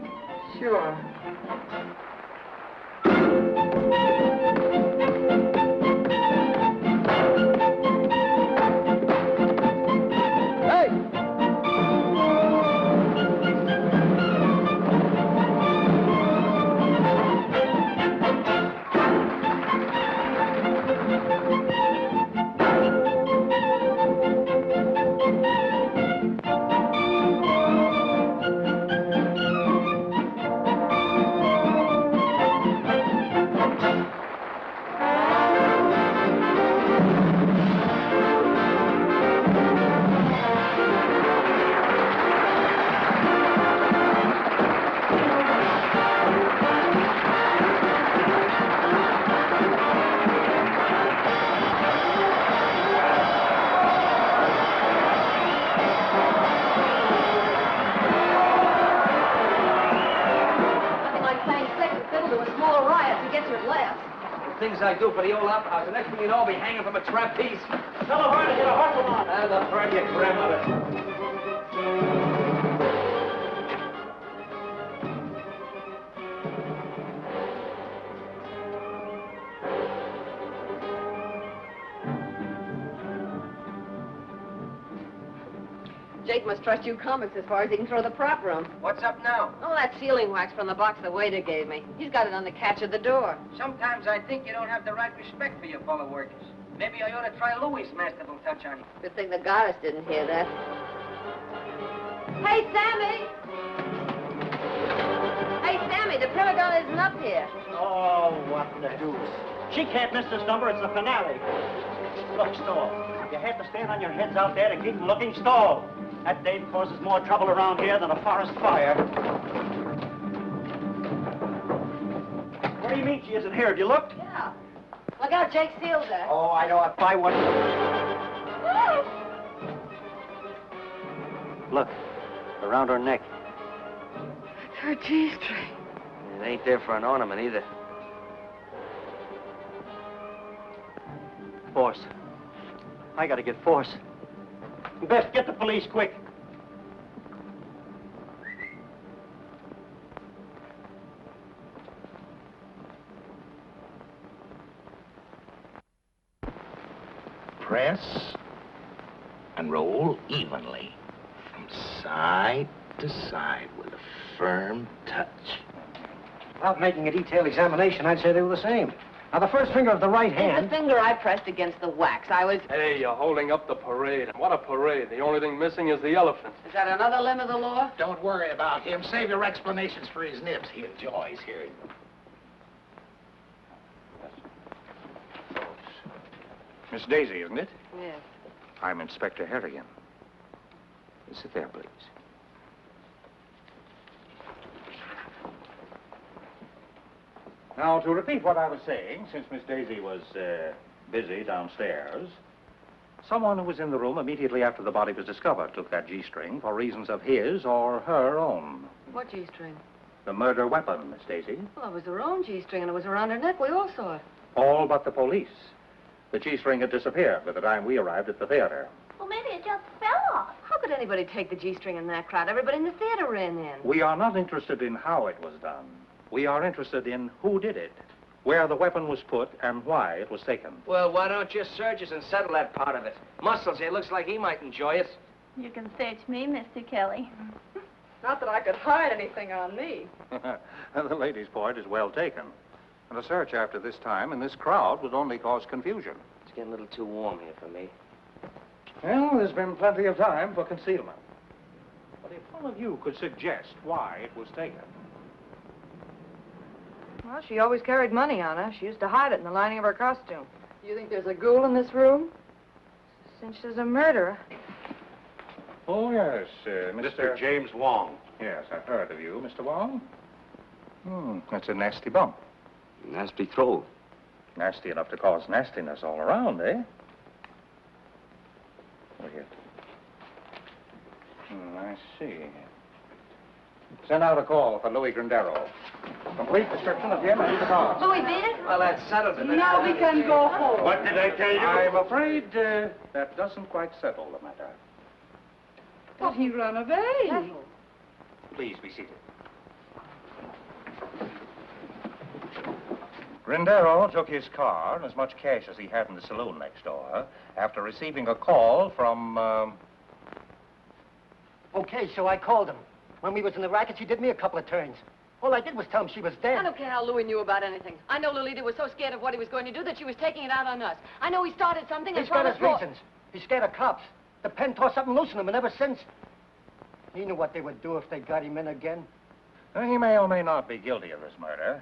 Sure.
things I do for the old opera house. The next thing you know, I'll be hanging from a trapeze.
Tell Laverne to get a hustle on.
And Laverne, your grandmother.
Jake must trust you comics as far as he can throw the prop room.
What's up now?
Oh, that sealing wax from the box the waiter gave me. He's got it on the catch of the door.
Sometimes I think you don't have the right respect for your fellow workers. Maybe I ought to try Louis' masterful touch on you.
Good thing the goddess didn't hear that. Hey, Sammy! Hey, Sammy, the prima donna isn't up here.
Oh, what the deuce. She can't miss this number. It's the finale. Look, Stall. You have to stand on your heads out there to keep looking. Stall. That dame causes more trouble around here than a forest fire. What do you mean she isn't here? Have you looked?
Yeah. Look out, Jake sealed her.
Oh, I know. If I wouldn't... Look. Around her neck.
It's her G-string.
It ain't there for an ornament either.
Force. I gotta get Force. Best get the police quick.
Press and roll evenly from side to side with a firm touch.
Without making a detailed examination, I'd say they were the same. Now, the first finger of the right hand...
The finger I pressed against the wax. I was...
Hey, you're holding up the parade. And what a parade. The only thing missing is the elephant.
Is that another limb of the law?
Don't worry about him. Save your explanations for his nibs. He enjoys hearing them.
Miss Daisy, isn't it?
Yes.
I'm Inspector Harrigan. Sit there, please. Now, to repeat what I was saying, since Miss Daisy was busy downstairs, someone who was in the room immediately after the body was discovered took that G-string for reasons of his or her own.
What G-string?
The murder weapon, Miss Daisy.
Well, it was her own G-string, and it was around her neck. We all saw it.
All but the police. The G-string had disappeared by the time we arrived at the theater.
Well, maybe it just fell off.
How could anybody take the G-string in that crowd? Everybody in the theater ran in.
We are not interested in how it was done. We are interested in who did it, where the weapon was put, and why it was taken.
Well, why don't you search us and settle that part of it? Muscles here looks like he might enjoy it.
You can search me, Mr. Kelly.
Not that I could hide anything on me.
The lady's point is well taken. And a search after this time in this crowd would only cause confusion.
It's getting a little too warm here for me.
Well, there's been plenty of time for concealment. But if one of you could suggest why it was taken.
Well, she always carried money on her. She used to hide it in the lining of her costume. You think there's a ghoul in this room? Since she's a murderer.
Oh, yes,
Mr. James Wong.
Yes, I've heard of you, Mr. Wong. That's a nasty bump.
Nasty throw.
Nasty enough to cause nastiness all around, eh? Look here. I see. Send out a call for Louis Grindero. Complete description of him and his car.
Louis beat it?
Well, that settles it.
Now we can go home.
What did I tell you?
I'm afraid that doesn't quite settle the matter.
But he ran away.
Please be seated. Grindero took his car and as much cash as he had in the saloon next door after receiving a call from,
Okay, so I called him. When we was in the rackets, he did me a couple of turns. All I did was tell him she was dead.
I don't care how Louis knew about anything. I know Lolita was so scared of what he was going to do that she was taking it out on us. I know he started something and
He's got
brought
his
us
reasons. He's scared of cops. The pen tore something loose in him, and ever since, he knew what they would do if they got him in again.
He may or may not be guilty of this murder.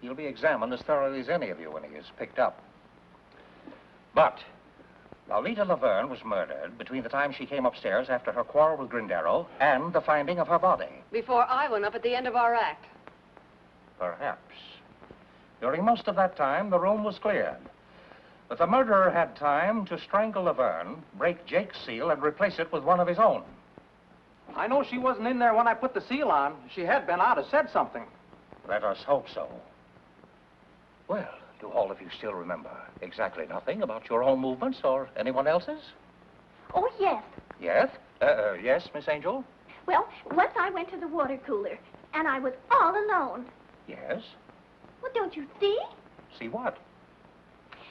He'll be examined as thoroughly as any of you when he is picked up. But Lolita Laverne was murdered between the time she came upstairs after her quarrel with Grindero and the finding of her body.
Before I went up at the end of our act.
Perhaps. During most of that time, the room was cleared. But the murderer had time to strangle Laverne, break Jake's seal, and replace it with one of his own.
I know she wasn't in there when I put the seal on. If she had been, I'd have said something.
Let us hope so. Well, Do all of you still remember exactly nothing about your own movements or anyone else's?
Oh, yes.
Yes? Yes, Miss Angel?
Well, once I went to the water cooler, and I was all alone.
Yes?
Well, don't you see?
See what?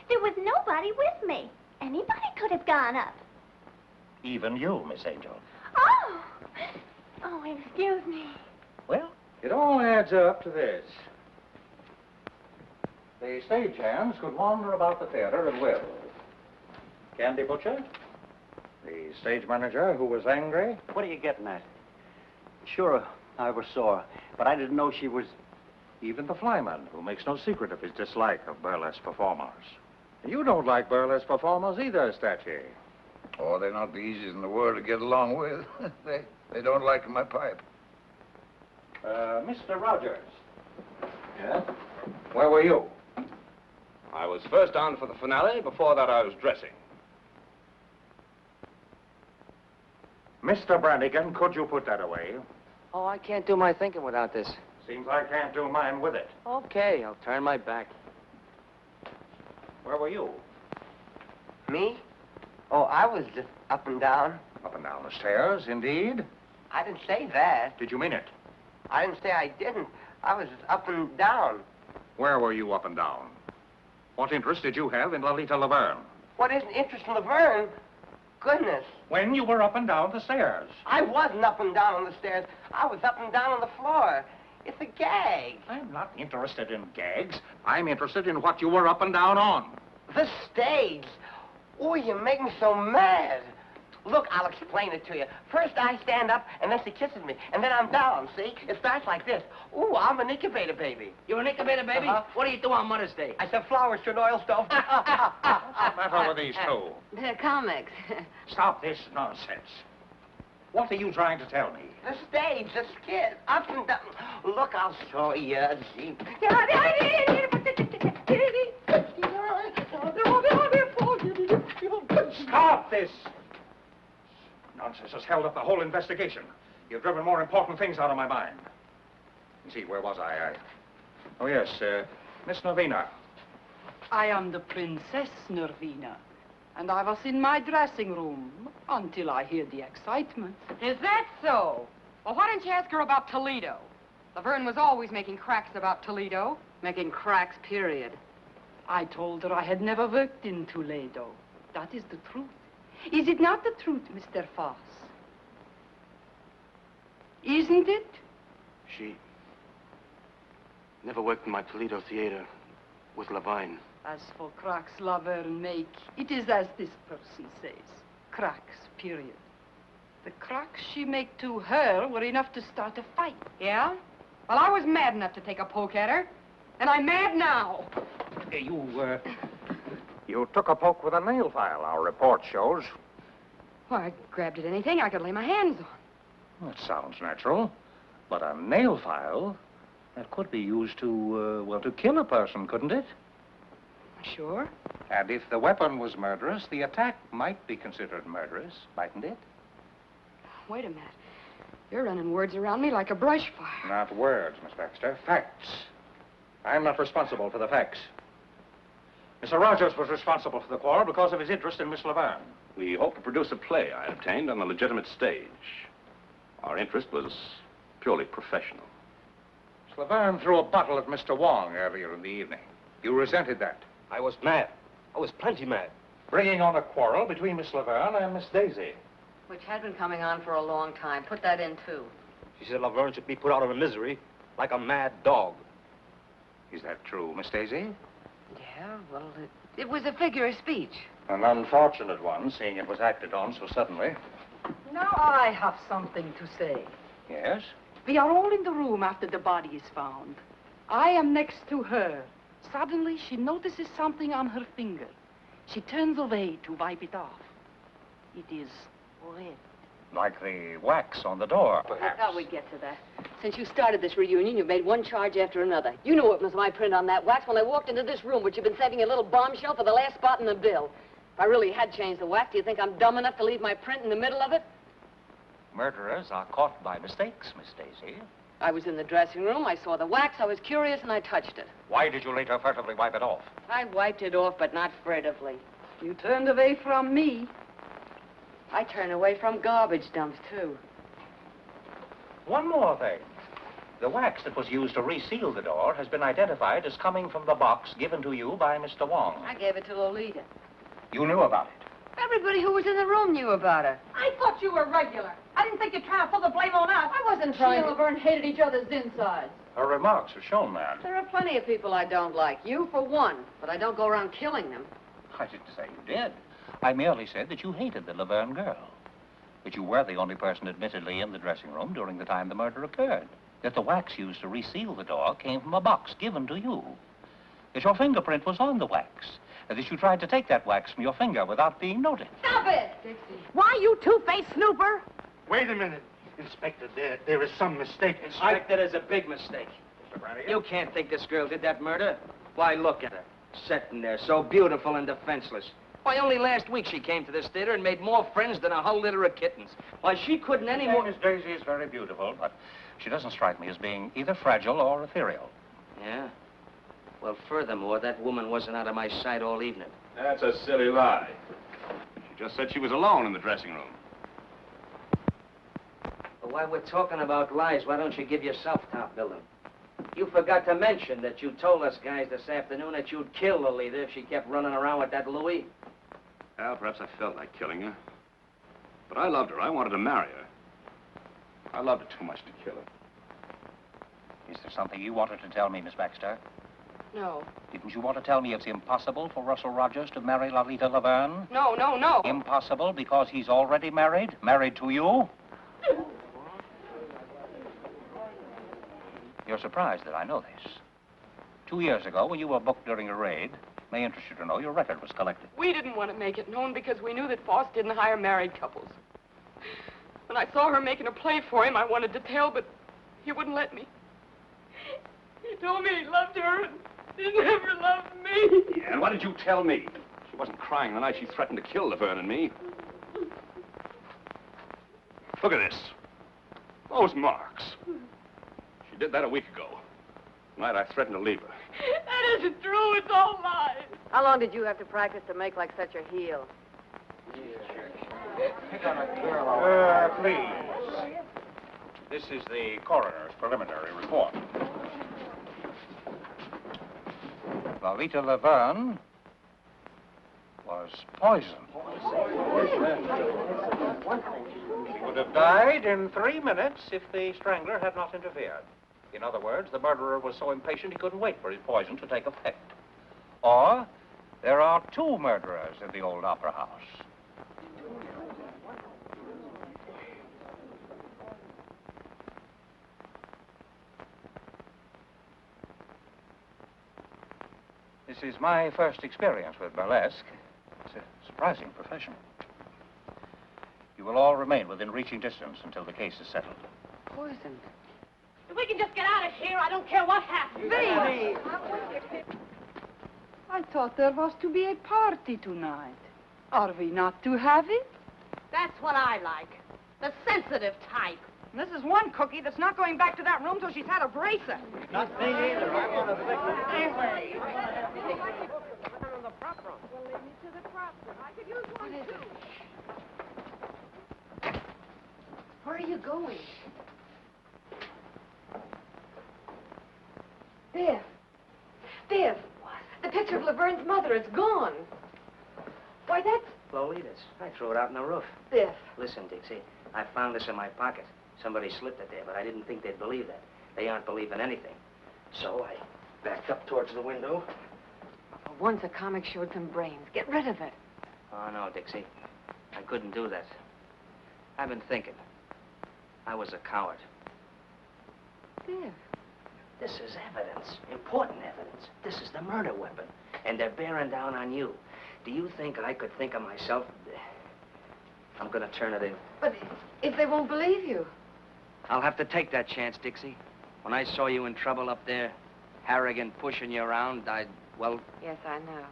There was nobody with me. Anybody could have gone up.
Even you, Miss Angel.
Oh! Oh, excuse me.
Well, it all adds up to this. The stagehands could wander about the theater at will. Candy Butcher, the stage manager who was angry.
What are you getting at? Sure, I ever saw her, but I didn't know she was...
Even the flyman, who makes no secret of his dislike of burlesque performers. You don't like burlesque performers either, Statue.
Oh, they're not the easiest in the world to get along with. they don't like my pipe.
Mr. Rogers. Yeah? Where were you?
I was first on for the finale. Before that, I was dressing.
Mr. Brannigan, could you put that away?
Oh, I can't do my thinking without this.
Seems I can't do mine with it.
Okay, I'll turn my back.
Where were you?
Me? Oh, I was just up and down.
Up and down the stairs, indeed.
I didn't say that.
Did you mean it?
I didn't say I didn't. I was just up and down.
Where were you up and down? What interest did you have in Lolita Laverne?
What isn't interest in Laverne? Goodness.
When you were up and down the stairs.
I wasn't up and down on the stairs. I was up and down on the floor. It's a gag.
I'm not interested in gags. I'm interested in what you were up and down on.
The stage. Oh, you make me so mad. Look, I'll explain it to you. First, I stand up, and then she kisses me, and then I'm down, see? It starts like this. Ooh, I'm an incubator baby.
You're an incubator baby? What do you do on Mother's Day?
I sell flowers to an oil stove.
What's the matter with these two?
They're comics.
Stop this nonsense. What are you trying to tell me?
The stage, the skit, up and down. Look, I'll show you. See?
Stop this! Nonsense has held up the whole investigation. You've driven more important things out of my mind. Let's see, where was I? Oh, yes, Miss Nervina.
I am the Princess Nervina, and I was in my dressing room until I heard the excitement.
Is that so? Well, why didn't you ask her about Toledo? Laverne was always making cracks about Toledo. Making cracks, period.
I told her I had never worked in Toledo. That is the truth. Is it not the truth, Mr. Foss? Isn't it?
She never worked in my Toledo theater with Lavine.
As for cracks Laverne make, it is as this person says. Cracks, period. The cracks she make to her were enough to start a fight.
Yeah? Well, I was mad enough to take a poke at her. And I'm mad now.
You took a poke with a nail file, our report shows.
Well, I grabbed at anything I could lay my hands on.
That sounds natural. But a nail file, that could be used to, well, to kill a person, couldn't it?
Sure.
And if the weapon was murderous, the attack might be considered murderous, mightn't it?
Wait a minute. You're running words around me like a brush fire.
Not words, Miss Baxter. Facts. I'm not responsible for the facts. Mr. Rogers was responsible for the quarrel because of his interest in Miss Laverne.
We hope to produce a play I obtained on a legitimate stage. Our interest was purely professional.
Miss Laverne threw a bottle at Mr. Wong earlier in the evening. You resented that.
I was mad. I was plenty mad.
Bringing on a quarrel between Miss Laverne and Miss Daisy.
Which had been coming on for a long time. Put that in, too.
She said Laverne should be put out of her misery like a mad dog.
Is that true, Miss Daisy?
Yeah, well, it was a figure of speech.
An unfortunate one, seeing it was acted on so suddenly.
Now I have something to say.
Yes?
We are all in the room after the body is found. I am next to her. Suddenly, she notices something on her finger. She turns away to wipe it off. It is red.
Like the wax on the door,
I
perhaps.
thought we'd get to that. Since you started this reunion, you've made one charge after another. You knew it was my print on that wax when I walked into this room, which you've been saving a little bombshell for the last spot in the bill. If I really had changed the wax, do you think I'm dumb enough to leave my print in the middle of it?
Murderers are caught by mistakes, Miss Daisy.
I was in the dressing room, I saw the wax, I was curious, and I touched it.
Why did you later furtively wipe it off?
I wiped it off, but not furtively. You turned away from me. I turn away from garbage dumps, too.
One more thing. The wax that was used to reseal the door has been identified as coming from the box given to you by Mr. Wong.
I gave it to Lolita.
You knew about it.
Everybody who was in the room knew about it.
I thought you were regular. I didn't think you'd try to pull the blame on us.
I wasn't trying to... She and Laverne hated each other's insides.
Her remarks have shown that.
There are plenty of people I don't like. You, for one. But I don't go around killing them.
I didn't say you did. I merely said that you hated the Laverne girl. That you were the only person admittedly in the dressing room during the time the murder occurred. That the wax used to reseal the door came from a box given to you. That your fingerprint was on the wax. And that you tried to take that wax from your finger without being noticed.
Stop it!
Dixie.
Why, you two-faced snooper?
Wait a minute. Inspector, there is some mistake.
Inspector, there's a big mistake. You can't think this girl did that murder. Why, look at her. Sitting there, so beautiful and defenseless. Why, only last week she came to this theater and made more friends than a whole litter of kittens. Why, she couldn't any more...
Miss Daisy is very beautiful, but she doesn't strike me as being either fragile or ethereal.
Yeah? Well, furthermore, that woman wasn't out of my sight all evening.
That's a silly lie. She just said she was alone in the dressing room.
But while we're talking about lies, why don't you give yourself top billing? You forgot to mention that you told us guys this afternoon that you'd kill Lolita if she kept running around with that Louis.
Well, perhaps I felt like killing her. But I loved her. I wanted to marry her. I loved her too much to kill her.
Is there something you wanted to tell me, Miss Baxter?
No.
Didn't you want to tell me it's impossible for Russell Rogers to marry Lolita Laverne?
No, no, no.
Impossible because he's already married? Married to you? You're surprised that I know this. 2 years ago, when you were booked during a raid, may interest you to know your record was collected.
We didn't want to make it known because we knew that Foss didn't hire married couples. When I saw her making a play for him, I wanted to tell, but he wouldn't let me. He told me he loved her and he never loved me.
Yeah, and why did you tell me? She wasn't crying the night she threatened to kill Laverne and me. Look at this. Those marks. She did that a week ago. The night I threatened to leave her.
That isn't true. It's all lies. How long did you have to practice to make like such a heel?
Please. This is the coroner's preliminary report. Lolita Laverne was poisoned. She would have died in 3 minutes if the strangler had not interfered. In other words, the murderer was so impatient he couldn't wait for his poison to take effect. Or, there are 2 murderers in the old opera house. This is my first experience with burlesque. It's a surprising profession. You will all remain within reaching distance until the case is settled.
Poisoned.
If we can just get out of here, I don't care what happens.
Baby! I thought there was to be a party tonight. Are we not to have it?
That's what I like. The sensitive type.
This is one cookie that's not going back to that room till she's had a bracer.
Not me either. I want to fix it anyway.
The prop room. Well, lead me to the prop room. I could use one, too. Where are you going? Biff. Biff. What? The picture of Laverne's mother. It's gone. Why, that's...
Lolita's. I threw it out in the roof.
Biff.
Listen, Dixie, I found this in my pocket. Somebody slipped it there, but I didn't think they'd believe that. They aren't believing anything. So I backed up towards the window.
For once a comic showed some brains. Get rid of it.
Oh, no, Dixie. I couldn't do that. I've been thinking. I was a coward.
Biff.
This is evidence. Important evidence. This is the murder weapon. And they're bearing down on you. Do you think I could think of myself? I'm going to turn it in.
But if they won't believe you?
I'll have to take that chance, Dixie. When I saw you in trouble up there, Harrigan pushing you around, well...
Yes, I know.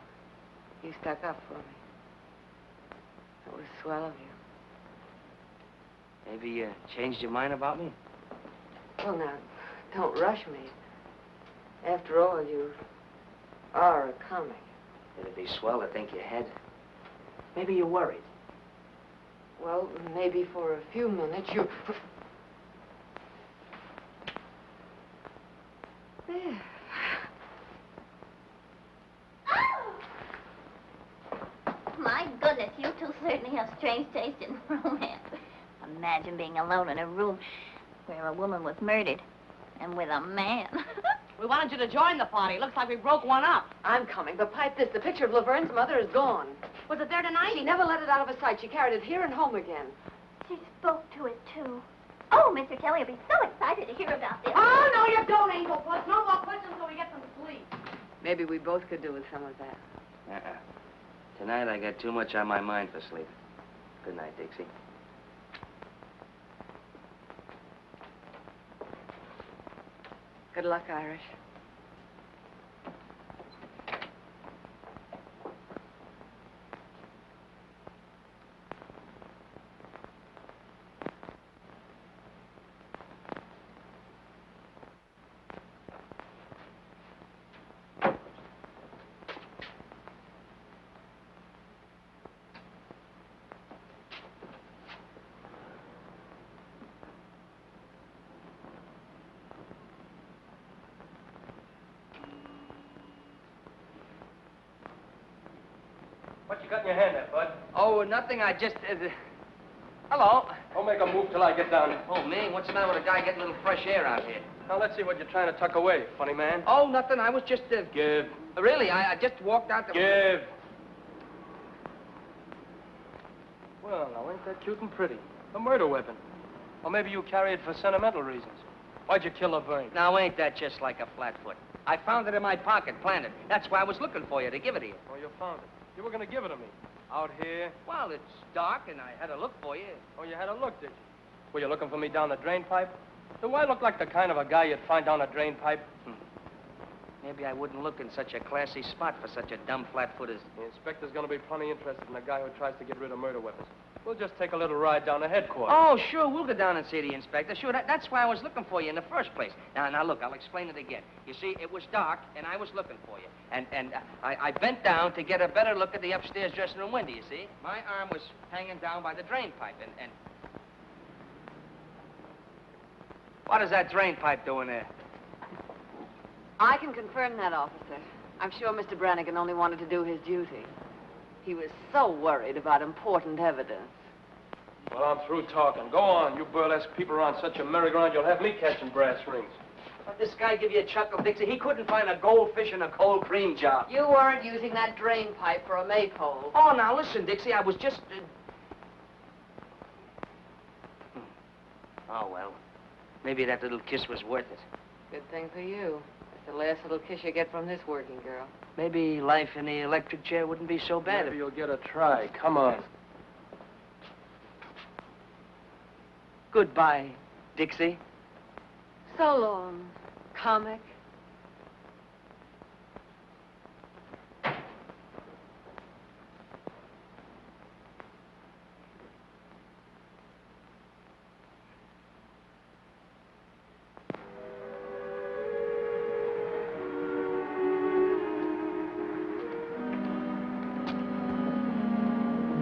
You stuck up for me. It was swell of you.
Maybe you changed your mind about me?
Well, now, Don't rush me. After all, you are a comic.
It'd be swell to think you had. Maybe you're worried.
Well, maybe for a few minutes you... There.
My goodness, you two certainly have strange taste in romance. Imagine being alone in a room where a woman was murdered and with a man.
We wanted you to join the party. Looks like we broke one up.
I'm coming, but pipe this. The picture of Laverne's mother is gone.
Was it there tonight?
She never let it out of her sight. She carried it here and home again.
She spoke to it, too. Oh, Mr. Kelly will be so excited to hear about this.
Oh, no, you don't, Angel Puss. No more questions until we get some sleep.
Maybe we both could do with some of that.
Tonight I got too much on my mind for sleep. Good night, Dixie.
Good luck, Irish.
What you got in your hand there, Bud?
Oh, nothing. I just... Hello.
Don't make a move till I get down.
Oh, me? What's the matter with a guy getting a little fresh air out here?
Now, let's see what you're trying to tuck away, funny man.
Oh, nothing. I was just...
Give.
Really, I just walked out the...
Give. Well, now, ain't that cute and pretty? A murder weapon. Or maybe you carry it for sentimental reasons. Why'd you kill Laverne?
Now, ain't that just like a flatfoot? I found it in my pocket, planted. That's why I was looking for you, to give it to you.
Oh, you found it. You were going to give it to me. Out here?
Well, it's dark, and I had to look for you.
Oh, you had a look, did you? Were you looking for me down the drain pipe? Do I look like the kind of a guy you'd find down a drain pipe?
Maybe I wouldn't look in such a classy spot for such a dumb flatfoot as...
The inspector's going to be plenty interested in a guy who tries to get rid of murder weapons. We'll just take a little ride down to headquarters.
Oh, sure, we'll go down and see the inspector. Sure, that's why I was looking for you in the first place. Now, look, I'll explain it again. You see, it was dark, and I was looking for you. And I bent down to get a better look at the upstairs dressing room window, you see? My arm was hanging down by the drain pipe, and... What is that drain pipe doing there?
I can confirm that, officer. I'm sure Mr. Brannigan only wanted to do his duty. He was so worried about important evidence.
Well, I'm through talking. Go on. You burlesque people are on such a merry-go-round, you'll have me catching brass rings.
Let this guy give you a chuckle, Dixie. He couldn't find a goldfish in a cold cream jar.
You weren't using that drain pipe for a maypole.
Oh, now, listen, Dixie, I was just... Oh, well. Maybe that little kiss was worth it.
Good thing for you. It's the last little kiss you get from this working girl.
Maybe life in the electric chair wouldn't be so bad.
Maybe you'll get a try. Come on.
Goodbye, Dixie.
So long, comic.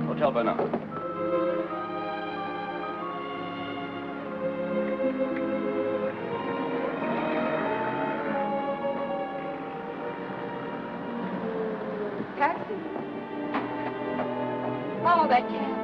Hotel by now.
Taxi. Follow that cab.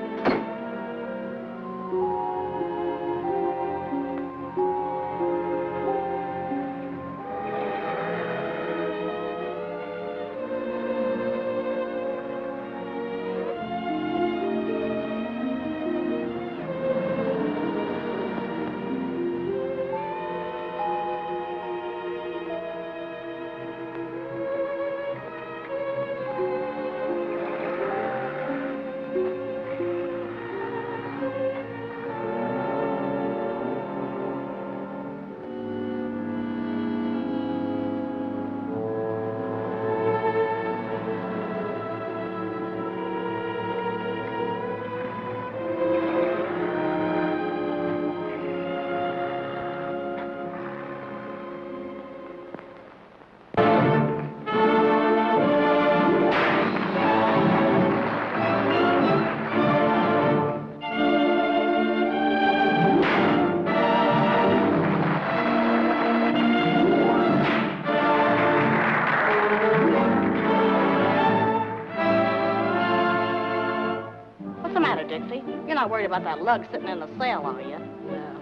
not worried about that lug sitting in the cell, are you?
No.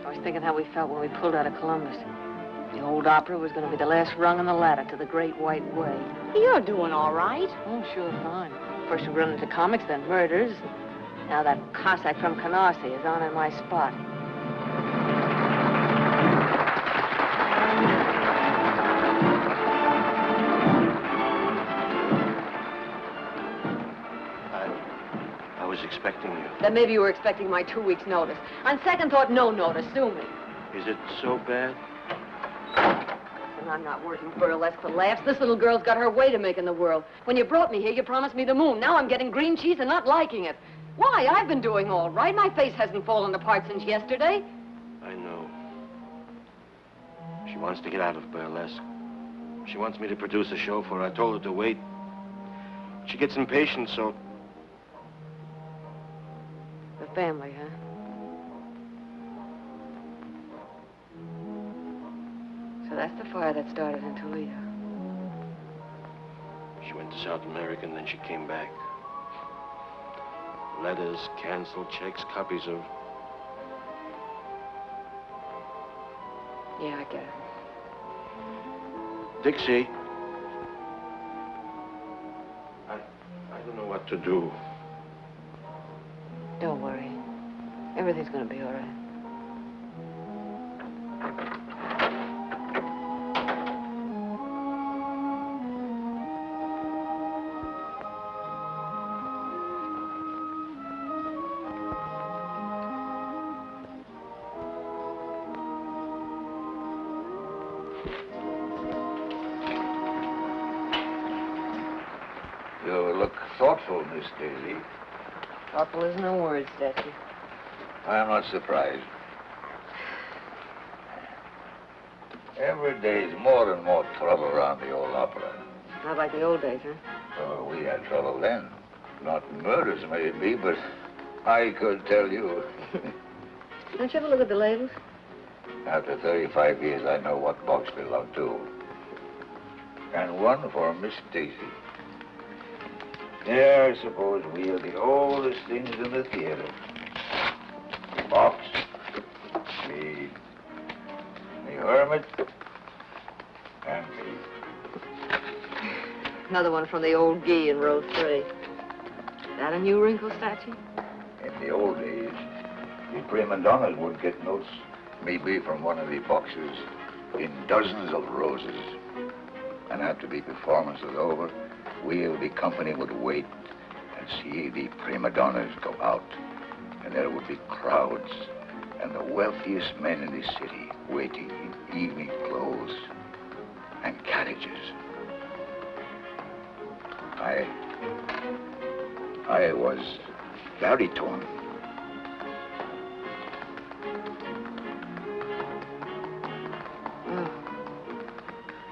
I was thinking how we felt when we pulled out of Columbus. The old opera was going to be the last rung on the ladder to the Great White Way.
You're doing all right.
Oh, sure, fine. First we run into comics, then murders. Now that Cossack from Canarsie is on in my spot.
I was expecting you.
Then maybe you were expecting my 2 weeks' notice. On second thought, no notice. Sue me.
Is it so bad?
And I'm not working burlesque for laughs. This little girl's got her way to make in the world. When you brought me here, you promised me the moon. Now I'm getting green cheese and not liking it. Why? I've been doing all right. My face hasn't fallen apart since yesterday.
I know. She wants to get out of burlesque. She wants me to produce a show for her. I told her to wait. She gets impatient, so...
The family, huh? So that's the fire that started in Toledo.
She went to South America and then she came back. Letters, canceled checks, copies of...
Yeah, I get it.
Dixie. I don't know what to do.
Don't worry. Everything's gonna be all right.
You look thoughtful, Miss Daisy.
Thoughtful isn't a word, Stetson.
I'm not surprised. Every day's more and more trouble around the old opera.
Not like the old days, huh?
Oh, we had trouble then. Not murders, maybe, but I could tell you.
Don't you ever look at the labels?
After 35 years, I know what box belonged to. And one for Miss Daisy. Yeah, I suppose we are the oldest things in the theater. Box, me hermit, and me.
Another one from the old Gee in row 3. That a new wrinkle statue?
In the old days, the prima donnas would get notes, maybe from one of the boxes, in dozens of roses. And after the performance was over, we of the company would wait and see the prima donnas go out. And there would be crowds and the wealthiest men in the city waiting in evening clothes and carriages. I was very torn.
Oh.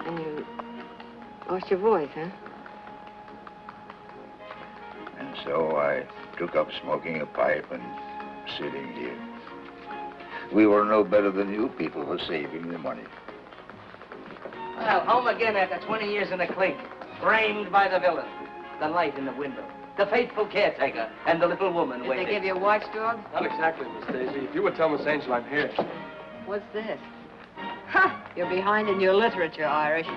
And you lost your voice, huh?
And so I took up smoking a pipe and sitting here. We were no better than you people for saving the money.
Well, home again after 20 years in the clink. Framed by the villain. The light in the window. The faithful caretaker. And the little woman
Did
waiting.
they give you a watchdog?
Not exactly, Miss Daisy. If you would tell Miss Angel I'm here.
What's this? Ha! You're behind in your literature, Irish.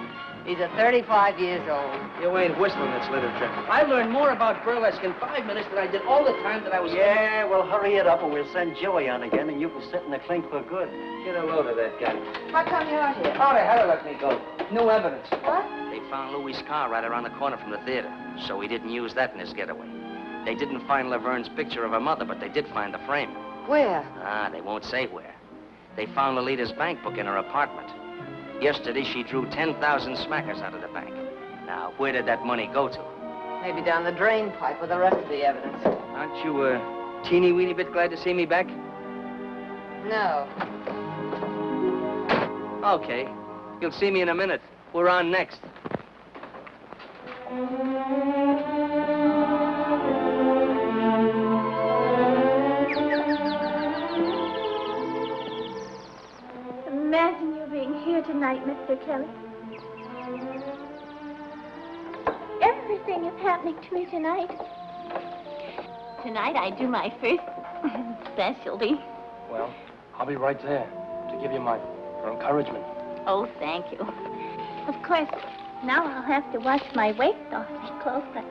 He's 35 years old.
You ain't whistling, it's literature. I learned more about burlesque in 5 minutes than I did all the time that I was...
Yeah, well, hurry it up or we'll send Joey on again and you can sit in the clink for good.
Get a load of that guy.
How come you're here?
Oh, they had to let me go. New evidence.
What?
They found Louis' car right around the corner from the theater, so he didn't use that in his getaway. They didn't find Laverne's picture of her mother, but they did find the frame.
Where?
Ah, they won't say where. They found Lolita's bank book in her apartment. Yesterday, she drew 10,000 smackers out of the bank. Now, where did that money go to?
Maybe down the drain pipe with the rest of the evidence.
Aren't you a teeny-weeny bit glad to see me back?
No.
Okay. You'll see me in a minute. We're on next.
Imagine you being here tonight, Mr. Kelly. Everything is happening to me tonight. Tonight I do my first Specialty.
Well, I'll be right there to give you my encouragement.
Oh, thank you. Of course, now I'll have to watch my weight awfully close, but...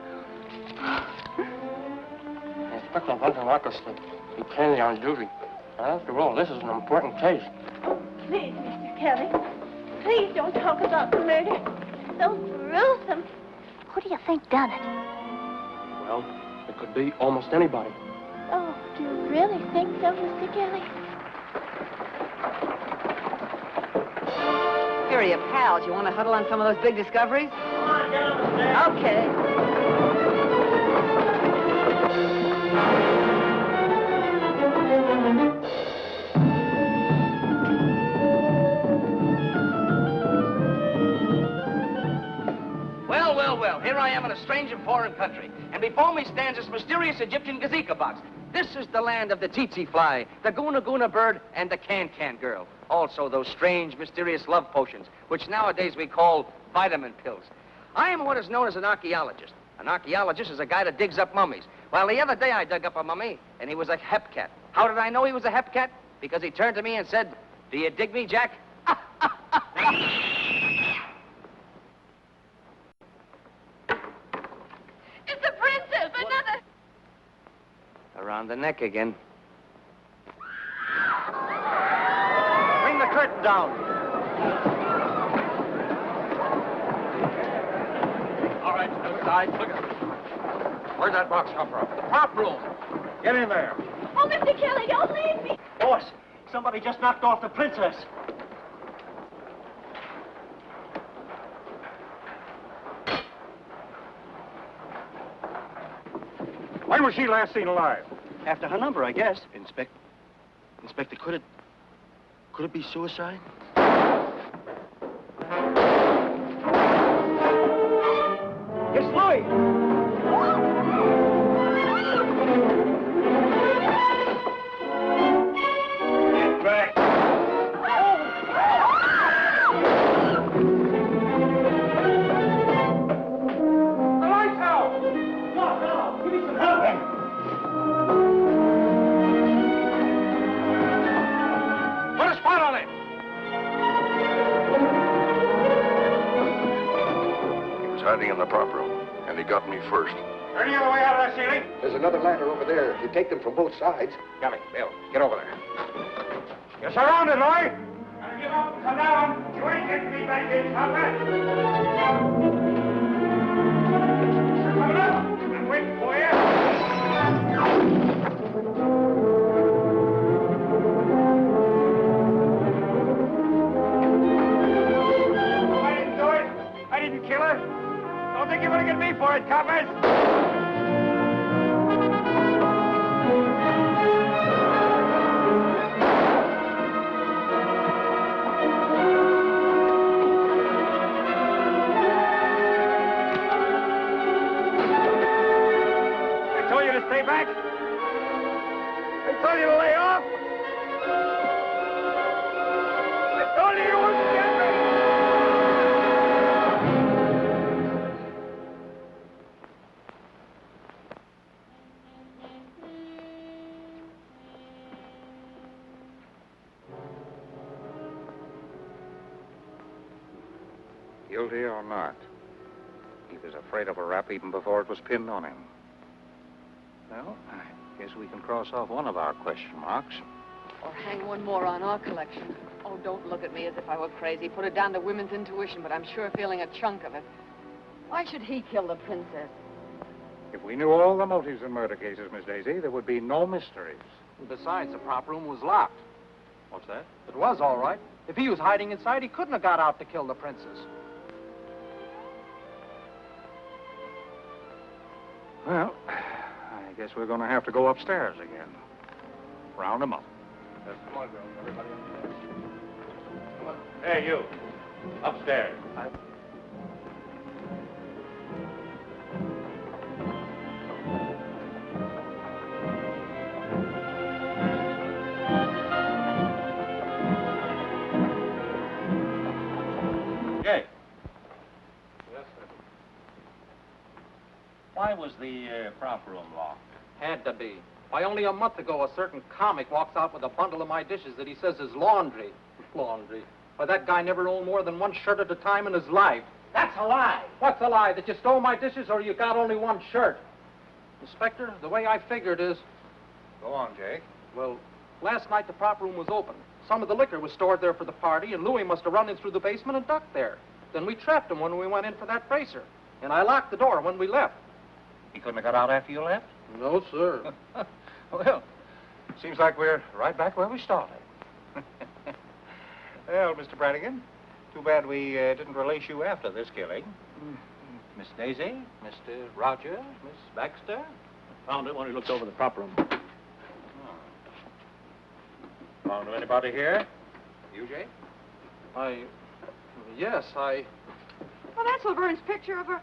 Inspector Gunn like us to be plainly on duty. After all, this is an important case.
Please, Mr. Kelly, please don't talk about the murder. So gruesome. Who do you think done it?
Well, it could be almost anybody.
Oh, do you really think so, Mr. Kelly?
Here are you pals. You want to huddle on some of those big discoveries?
Come on, get on the stairs.
Okay.
Well, here I am in a strange and foreign country, and before me stands this mysterious Egyptian gazika box. This is the land of the tsetse fly, the guna guna bird, and the can-can girl. Also those strange, mysterious love potions, which nowadays we call vitamin pills. I am what is known as an archaeologist. An archaeologist is a guy that digs up mummies. Well, the other day I dug up a mummy, and he was a hepcat. How did I know he was a hepcat? Because he turned to me and said, "Do you dig me, Jack?"
It's the princess! Another...
Around the neck again.
Bring the curtain down.
All right, outside. Look at it. Where'd that box come from? The prop room. Get in there.
Oh, Mr. Kelly, don't leave me!
Boss, somebody just knocked off the princess.
When was she last seen alive?
After her number, I guess. Inspector, could it be suicide? It's Louis!
Get back. The lights out! No, give me some help. Put a spot on it.
He was hiding in the prop room, and he got me first.
Any other way out of that ceiling?
There's another ladder over there. If you take them from both sides.
Got it, Bill. Get over there. You're surrounded, Lloyd. Gotta give up and come down. You ain't getting me back in, comrade. They're coming up. I'm waiting for you. I didn't do it. I didn't kill her. Don't think you're gonna get me for it, comrades. I told you to stay back. I told you to lay off. I told you you wouldn't get me. Guilty or not, he was afraid of a rap even before it was pinned on him. Well, I guess we can cross off one of our question marks.
Or hang one more on our collection. Oh, don't look at me as if I were crazy. Put it down to women's intuition, but I'm sure feeling a chunk of it. Why should he kill the princess?
If we knew all the motives in murder cases, Miss Daisy, there would be no mysteries.
Besides, the prop room was locked.
What's that?
It was all right. If he was hiding inside, he couldn't have got out to kill the princess.
Well, I guess we're going to have to go upstairs again. Round them up.
Come on, girls. Everybody upstairs. Come on.
Hey, you. Upstairs.
Jay. Yes, sir. Why was the prop room locked?
Had to be. Why, only a month ago, a certain comic walks out with a bundle of my dishes that he says is laundry. Laundry? Why, that guy never owned more than one shirt at a time in his life.
That's a lie.
What's a lie? That you stole my dishes or you got only one shirt? Inspector, the way I figured is...
Go on, Jake.
Well, last night the prop room was open. Some of the liquor was stored there for the party, and Louis must have run in through the basement and ducked there. Then we trapped him when we went in for that bracer. And I locked the door when we left.
He couldn't have got out after you left?
No, sir.
Well, seems like we're right back where we started. Well, Mr. Brannigan, too bad we didn't release you after this killing. Miss Daisy, Mr. Rogers, Miss Baxter?
Found it when he looked over the prop room.
Found anybody here? You, Jake?
Yes,
Well, that's Laverne's picture of her.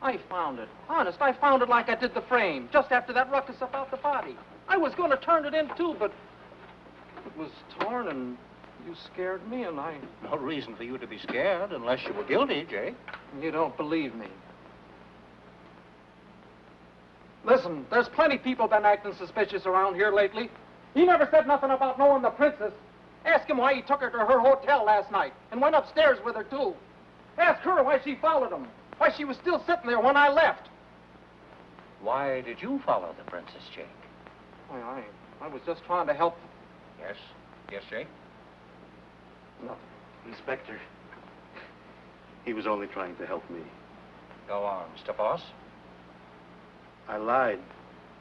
I found it. Honest, I found it like I did the frame, just after that ruckus about the body. I was going to turn it in, too, but it was torn, and you scared me, and I...
No reason for you to be scared unless you were guilty, Jake.
You don't believe me. Listen, there's plenty people been acting suspicious around here lately. He never said nothing about knowing the princess. Ask him why he took her to her hotel last night and went upstairs with her, too. Ask her why she followed him. Why she was still sitting there when I left.
Why did you follow the princess, Jake?
Why, I was just trying to help.
Yes? Yes, Jake?
Nothing.
Inspector, he was only trying to help me.
Go on, Mr. Boss.
I lied.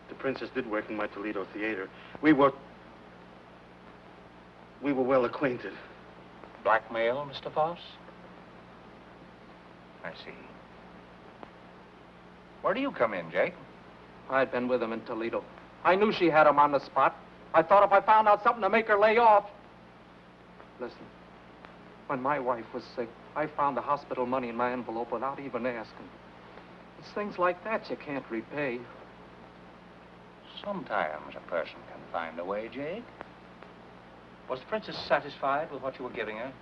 The princess did work in my Toledo theater. We were well acquainted.
Blackmail, Mr. Foss? I see. Where do you come in, Jake?
I'd been with him in Toledo. I knew she had him on the spot. I thought if I found out something to make her lay off... Listen, when my wife was sick, I found the hospital money in my envelope without even asking. It's things like that you can't repay.
Sometimes a person can find a way, Jake. Was the princess satisfied with what you were giving her?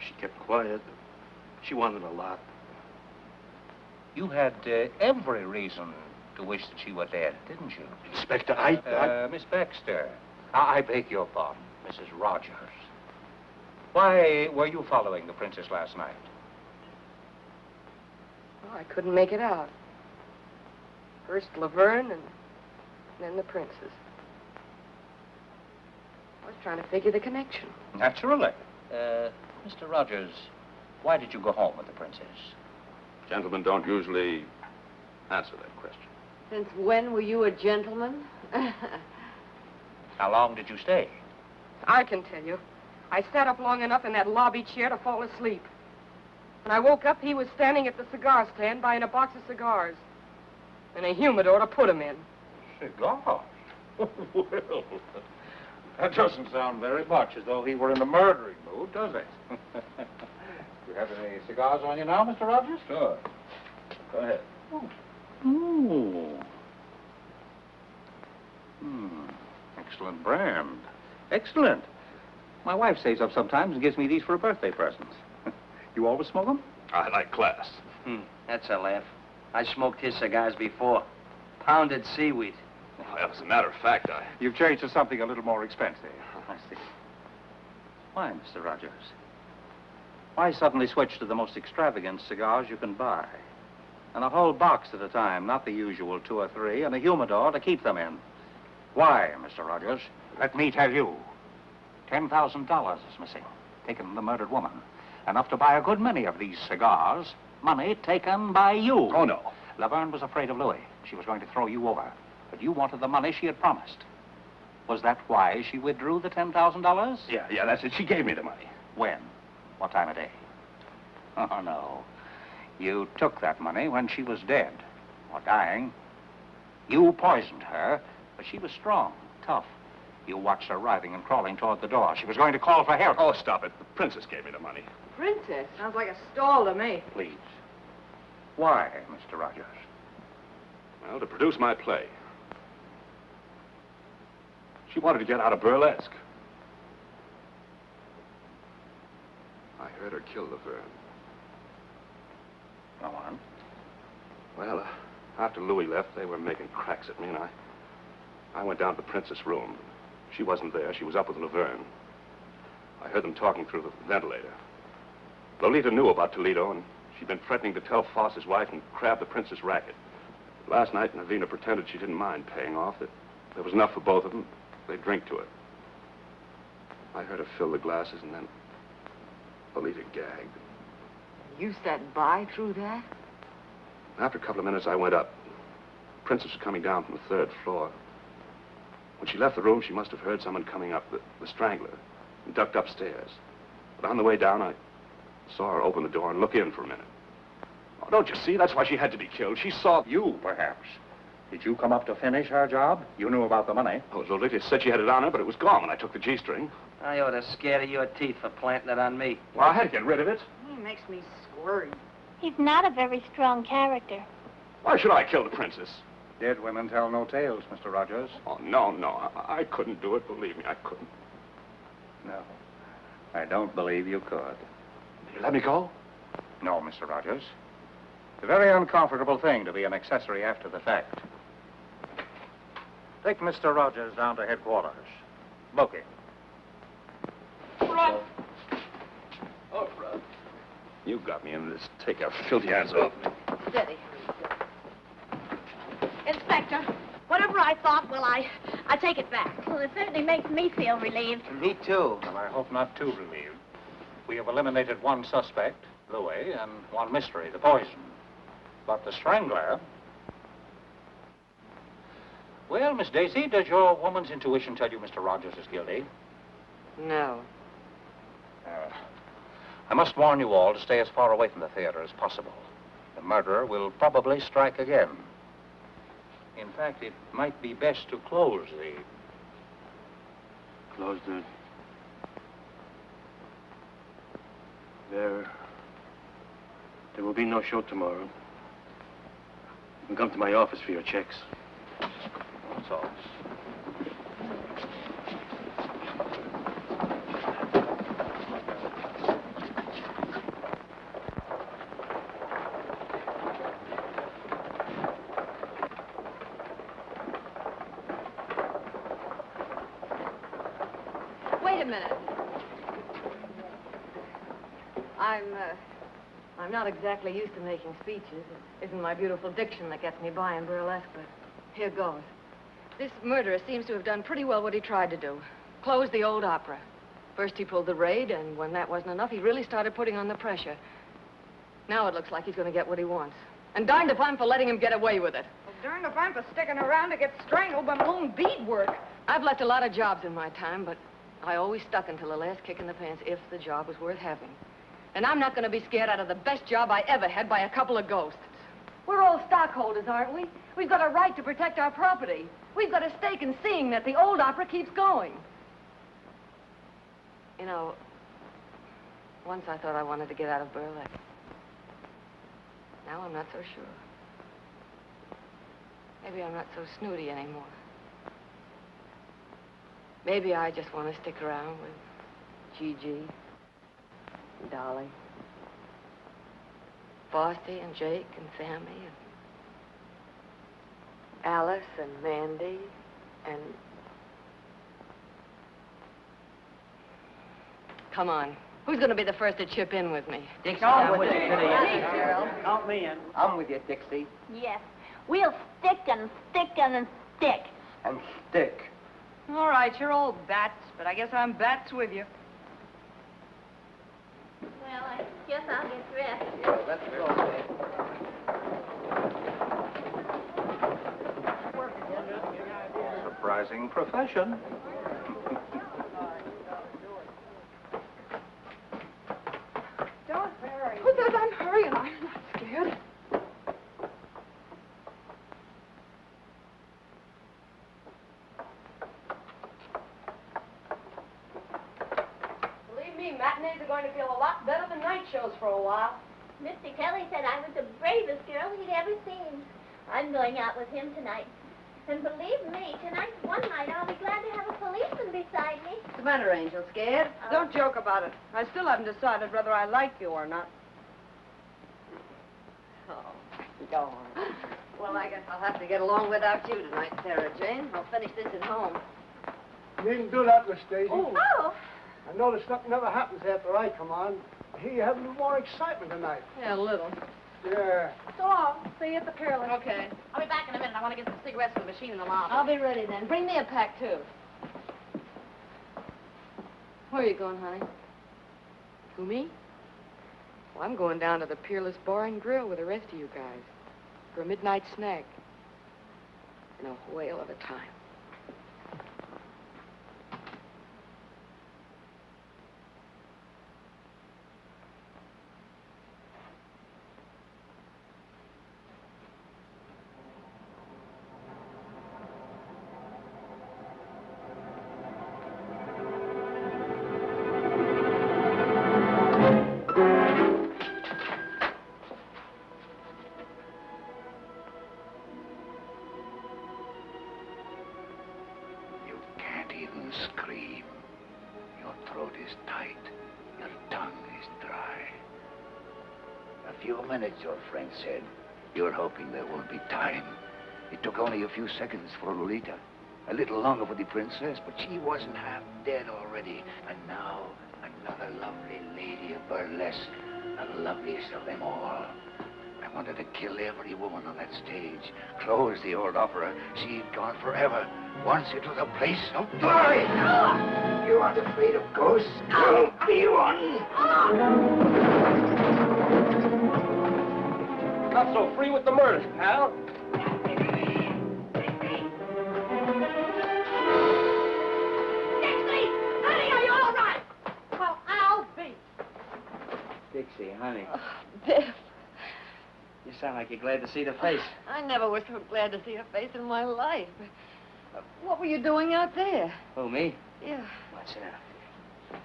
She kept quiet. She wanted a lot.
You had every reason to wish that she were dead, didn't you?
Inspector,
Miss Baxter, I beg your pardon, Mrs. Rogers. Why were you following the princess last night?
Oh, I couldn't make it out. First Laverne and then the princess. I was trying to figure the connection.
Naturally. Mr. Rogers, why did you go home with the princess?
Gentlemen don't usually answer that question.
Since when were you a gentleman?
How long did you stay?
I can tell you. I sat up long enough in that lobby chair to fall asleep. When I woke up, he was standing at the cigar stand buying a box of cigars. And a humidor to put them in.
Cigars? Well, that doesn't sound very much as though he were in a murdering mood, does it? You have any cigars on you now, Mr. Rogers? Sure. Go ahead. Ooh. Excellent brand. Excellent. My wife saves up sometimes and gives me these for a birthday present. You always smoke them?
I like class.
That's a laugh. I smoked his cigars before. Pounded seaweed.
Well, as a matter of fact,
You've changed to something a little more expensive. I see. Why, Mr. Rogers? Why suddenly switch to the most extravagant cigars you can buy? And a whole box at a time, not the usual 2 or 3, and a humidor to keep them in. Why, Mr. Rogers? Let me tell you. $10,000 is missing, taken from the murdered woman. Enough to buy a good many of these cigars. Money taken by you.
Oh, no.
Laverne was afraid of Louis. She was going to throw you over. But you wanted the money she had promised. Was that why she withdrew the $10,000?
Yeah, that's it. She gave me the money.
When? What time of day? Oh, no. You took that money when she was dead or dying. You poisoned her, but she was strong, tough. You watched her writhing and crawling toward the door. She was going to call for help.
Oh, stop it. The princess gave me the money.
Princess? Sounds like a stall to me.
Please. Why, Mr. Rogers?
Well, to produce my play. She wanted to get out of burlesque. I heard her kill Laverne.
Go on.
Well, after Louis left, they were making cracks at me, and I went down to the princess' room. She wasn't there. She was up with Laverne. I heard them talking through the ventilator. Lolita knew about Toledo, and she'd been threatening to tell Foss's wife and grab the princess' racket. Last night, Navina pretended she didn't mind paying off, that there was enough for both of them. They'd drink to it. I heard her fill the glasses, and then Lolita gagged.
You sat by through that?
After a couple of minutes, I went up. The princess was coming down from the 3rd floor. When she left the room, she must have heard someone coming up, the strangler, and ducked upstairs. But on the way down, I saw her open the door and look in for a minute. Oh, don't you see? That's why she had to be killed. She saw...
You, perhaps. Did you come up to finish her job? You knew about the money.
Oh, Lolita said she had it on her, but it was gone when I took the G-string.
I ought to scare of your teeth for planting it on me.
Well, I had to get rid of it.
He makes me squirm.
He's not a very strong character.
Why should I kill the princess?
Dead women tell no tales, Mr. Rogers.
Oh, no. I couldn't do it. Believe me, I couldn't.
No. I don't believe you could.
You let me go?
No, Mr. Rogers. It's a very uncomfortable thing to be an accessory after the fact. Take Mr. Rogers down to headquarters. Book him.
Run! Oh, Rod. You got me in this. Take your filthy hands off me.
Steady. Inspector, whatever I thought, well, I take it back.
Well, it certainly makes me feel relieved.
Me too. Well, I hope not too relieved. We have eliminated one suspect, Louis, and one mystery, the poison. But the strangler... Well, Miss Daisy, does your woman's intuition tell you Mr. Rogers is guilty?
No.
I must warn you all to stay as far away from the theater as possible. The murderer will probably strike again. In fact, it might be best to close the...
Close the... There will be no show tomorrow. You can come to my office for your checks.
That's all.
Wait a minute. I'm not exactly used to making speeches. It isn't my beautiful diction that gets me by in burlesque, but here goes. This murderer seems to have done pretty well what he tried to do. Close the old opera. First he pulled the raid, and when that wasn't enough, he really started putting on the pressure. Now it looks like he's going to get what he wants. And darned if I'm for letting him get away with it.
Well, darned if I'm for sticking around to get strangled by my own beadwork.
I've left a lot of jobs in my time, but I always stuck until the last kick in the pants if the job was worth having. And I'm not going to be scared out of the best job I ever had by a couple of ghosts. We're all stockholders, aren't we? We've got a right to protect our property. We've got a stake in seeing that the old opera keeps going. You know, once I thought I wanted to get out of burlesque. Now I'm not so sure. Maybe I'm not so snooty anymore. Maybe I just want to stick around with Gigi, and Dolly, Frosty and Jake and Sammy and Alice and Mandy and... Come on. Who's going to be the first to chip in with me?
Dixie,
I'm
with
with
you.
you.
Girl.
Count me in.
I'm with you, Dixie.
Yes. We'll stick and stick and stick.
And stick.
All right, you're all bats, but I guess I'm bats with you.
Well, I guess I'll get dressed.
Yeah, let's go.
Surprising profession.
Don't hurry. Who says I'm hurrying? I'm not scared.
Believe me, matinees are going to feel a lot better than night shows for a while.
Mr. Kelly said I was the bravest girl he'd ever seen. I'm going out with him tonight. And believe me, tonight's one night I'll be glad to have a policeman beside me.
What's the matter, Angel? Scared?
Don't joke about it. I still haven't decided whether I like you or not.
Oh, go on. Well, I guess I'll have to get along without you tonight, Sarah Jane. I'll finish this at home.
You needn't do that, Miss Daisy.
Oh.
I notice nothing ever happens after I come on. I hear you have a little more excitement tonight.
Yeah, a little.
Yeah.
So long. See you at the Peerless.
Okay.
I'll be back in a minute. I want to get some cigarettes from the machine in the lobby.
I'll be ready then. Bring me a pack, too. Where are you going, honey?
Who, me? Well, I'm going down to the Peerless Bar and Grill with the rest of you guys for a midnight snack. And a whale of a time.
Scream. Your throat is tight. Your tongue is dry. A few minutes, your friend said. You're hoping there won't be time. It took only a few seconds for Lolita. A little longer for the princess, but she wasn't half dead already. And now, another lovely lady of burlesque. The loveliest of them all. I wanted to kill every woman on that stage. Close the old opera. See it gone forever. Once it was a place of glory. You aren't afraid of ghosts? I'll be one.
Not so free with the murders, pal.
Dixie! Honey, are you all right? Well, I'll be.
Dixie, honey.
Oh, Biff.
You sound like you're glad to see the face.
I never was so glad to see a face in my life. What were you doing out there?
Who, me?
Yeah.
What's that?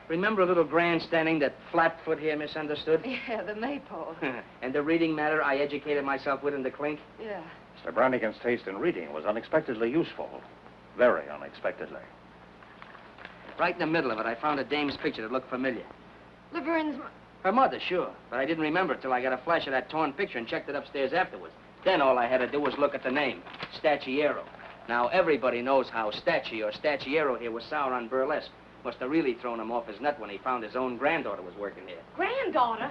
Remember a little grandstanding that Flatfoot here misunderstood?
Yeah, the maypole.
And the reading matter I educated myself with in the clink?
Yeah.
Mr. Brannigan's taste in reading was unexpectedly useful. Very unexpectedly.
Right in the middle of it, I found a dame's picture that looked familiar.
Laverne's...
Her mother, sure. But I didn't remember it till I got a flash of that torn picture and checked it upstairs afterwards. Then all I had to do was look at the name, Stacciero. Now, everybody knows how Stacci or Stacciero here was sour on burlesque. Must have really thrown him off his nut when he found his own granddaughter was working here.
Granddaughter?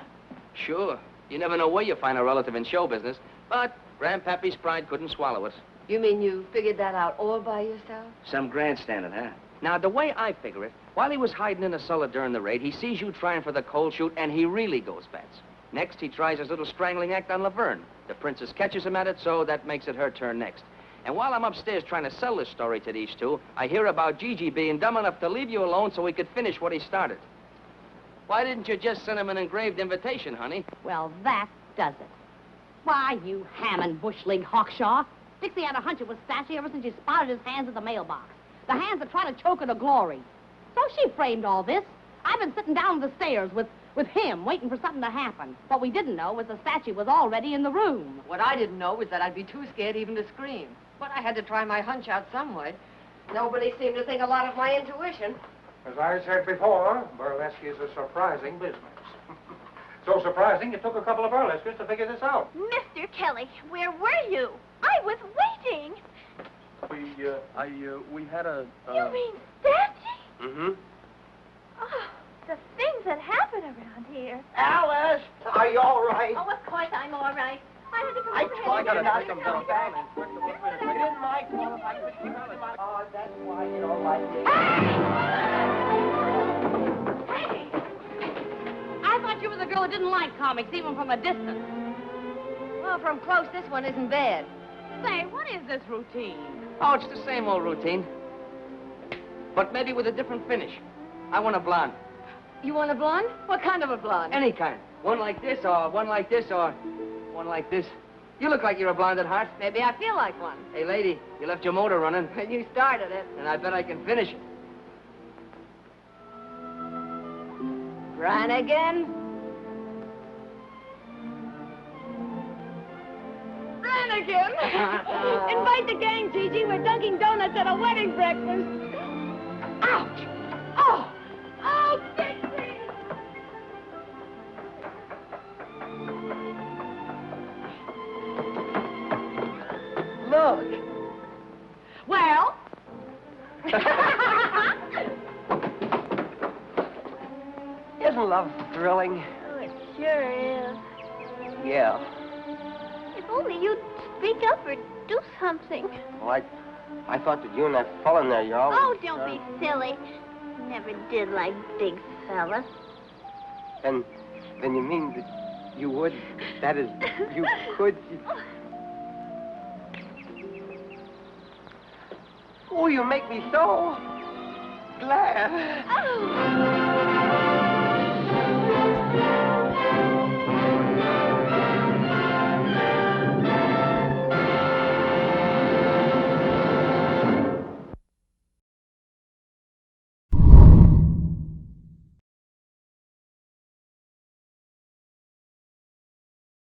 Sure. You never know where you find a relative in show business. But Grandpappy's pride couldn't swallow it.
You mean you figured that out all by yourself?
Some grandstanding, huh? Now, the way I figure it, while he was hiding in the cellar during the raid, he sees you trying for the cold shoot, and he really goes bats. Next, he tries his little strangling act on Laverne. The princess catches him at it, so that makes it her turn next. And while I'm upstairs trying to sell this story to these two, I hear about Gigi being dumb enough to leave you alone so he could finish what he started. Why didn't you just send him an engraved invitation, honey?
Well, that does it. Why, you Hammond Bush League Hawkshaw. Dixie had a hunch it was Stacci ever since she spotted his hands in the mailbox. The hands that try to choke her to glory. So she framed all this. I've been sitting down the stairs with him, waiting for something to happen. What we didn't know was the Stacci was already in the room.
What I didn't know was that I'd be too scared even to scream. But I had to try my hunch out some way. Nobody seemed to think a lot of my intuition.
As I said before, burlesque is a surprising business. So surprising, it took a couple of burlesquers to figure this out.
Mr. Kelly, where were you? I was waiting.
We had a...
You mean Stacci?
Mm-hmm.
Oh, the things that happen around here.
Alice, are you all right?
Oh, of course I'm all right. I had to come
I
over here.
told you not to
Come
come
back.
back. You didn't like one of my... Oh, that's why you don't like me.
Hey! I thought you were the girl that didn't like comics, even from a distance.
Well, from close, this one isn't bad.
Say, what is this routine?
Oh, it's the same old routine. But maybe with a different finish. I want a blonde.
You want a blonde? What kind of a blonde?
Any kind. One like this, or one like this, or one like this. You look like you're a blonde at heart.
Maybe I feel like one.
Hey, lady, you left your motor running.
You started it.
And I bet I can finish it.
Brannigan.
Brannigan! again. Invite the gang, Gigi. We're dunking donuts at a wedding breakfast. Ouch! Oh! Oh, Gypsy!
Look.
Well?
Isn't love thrilling?
Oh, it sure is.
Yeah.
If only you'd speak up or do something.
Well, I thought that you and that fella in there, you're always...
Oh, don't be silly. Never did like big fellas.
Then you mean that you would, that is, you could... Oh, you make me so glad.
Oh.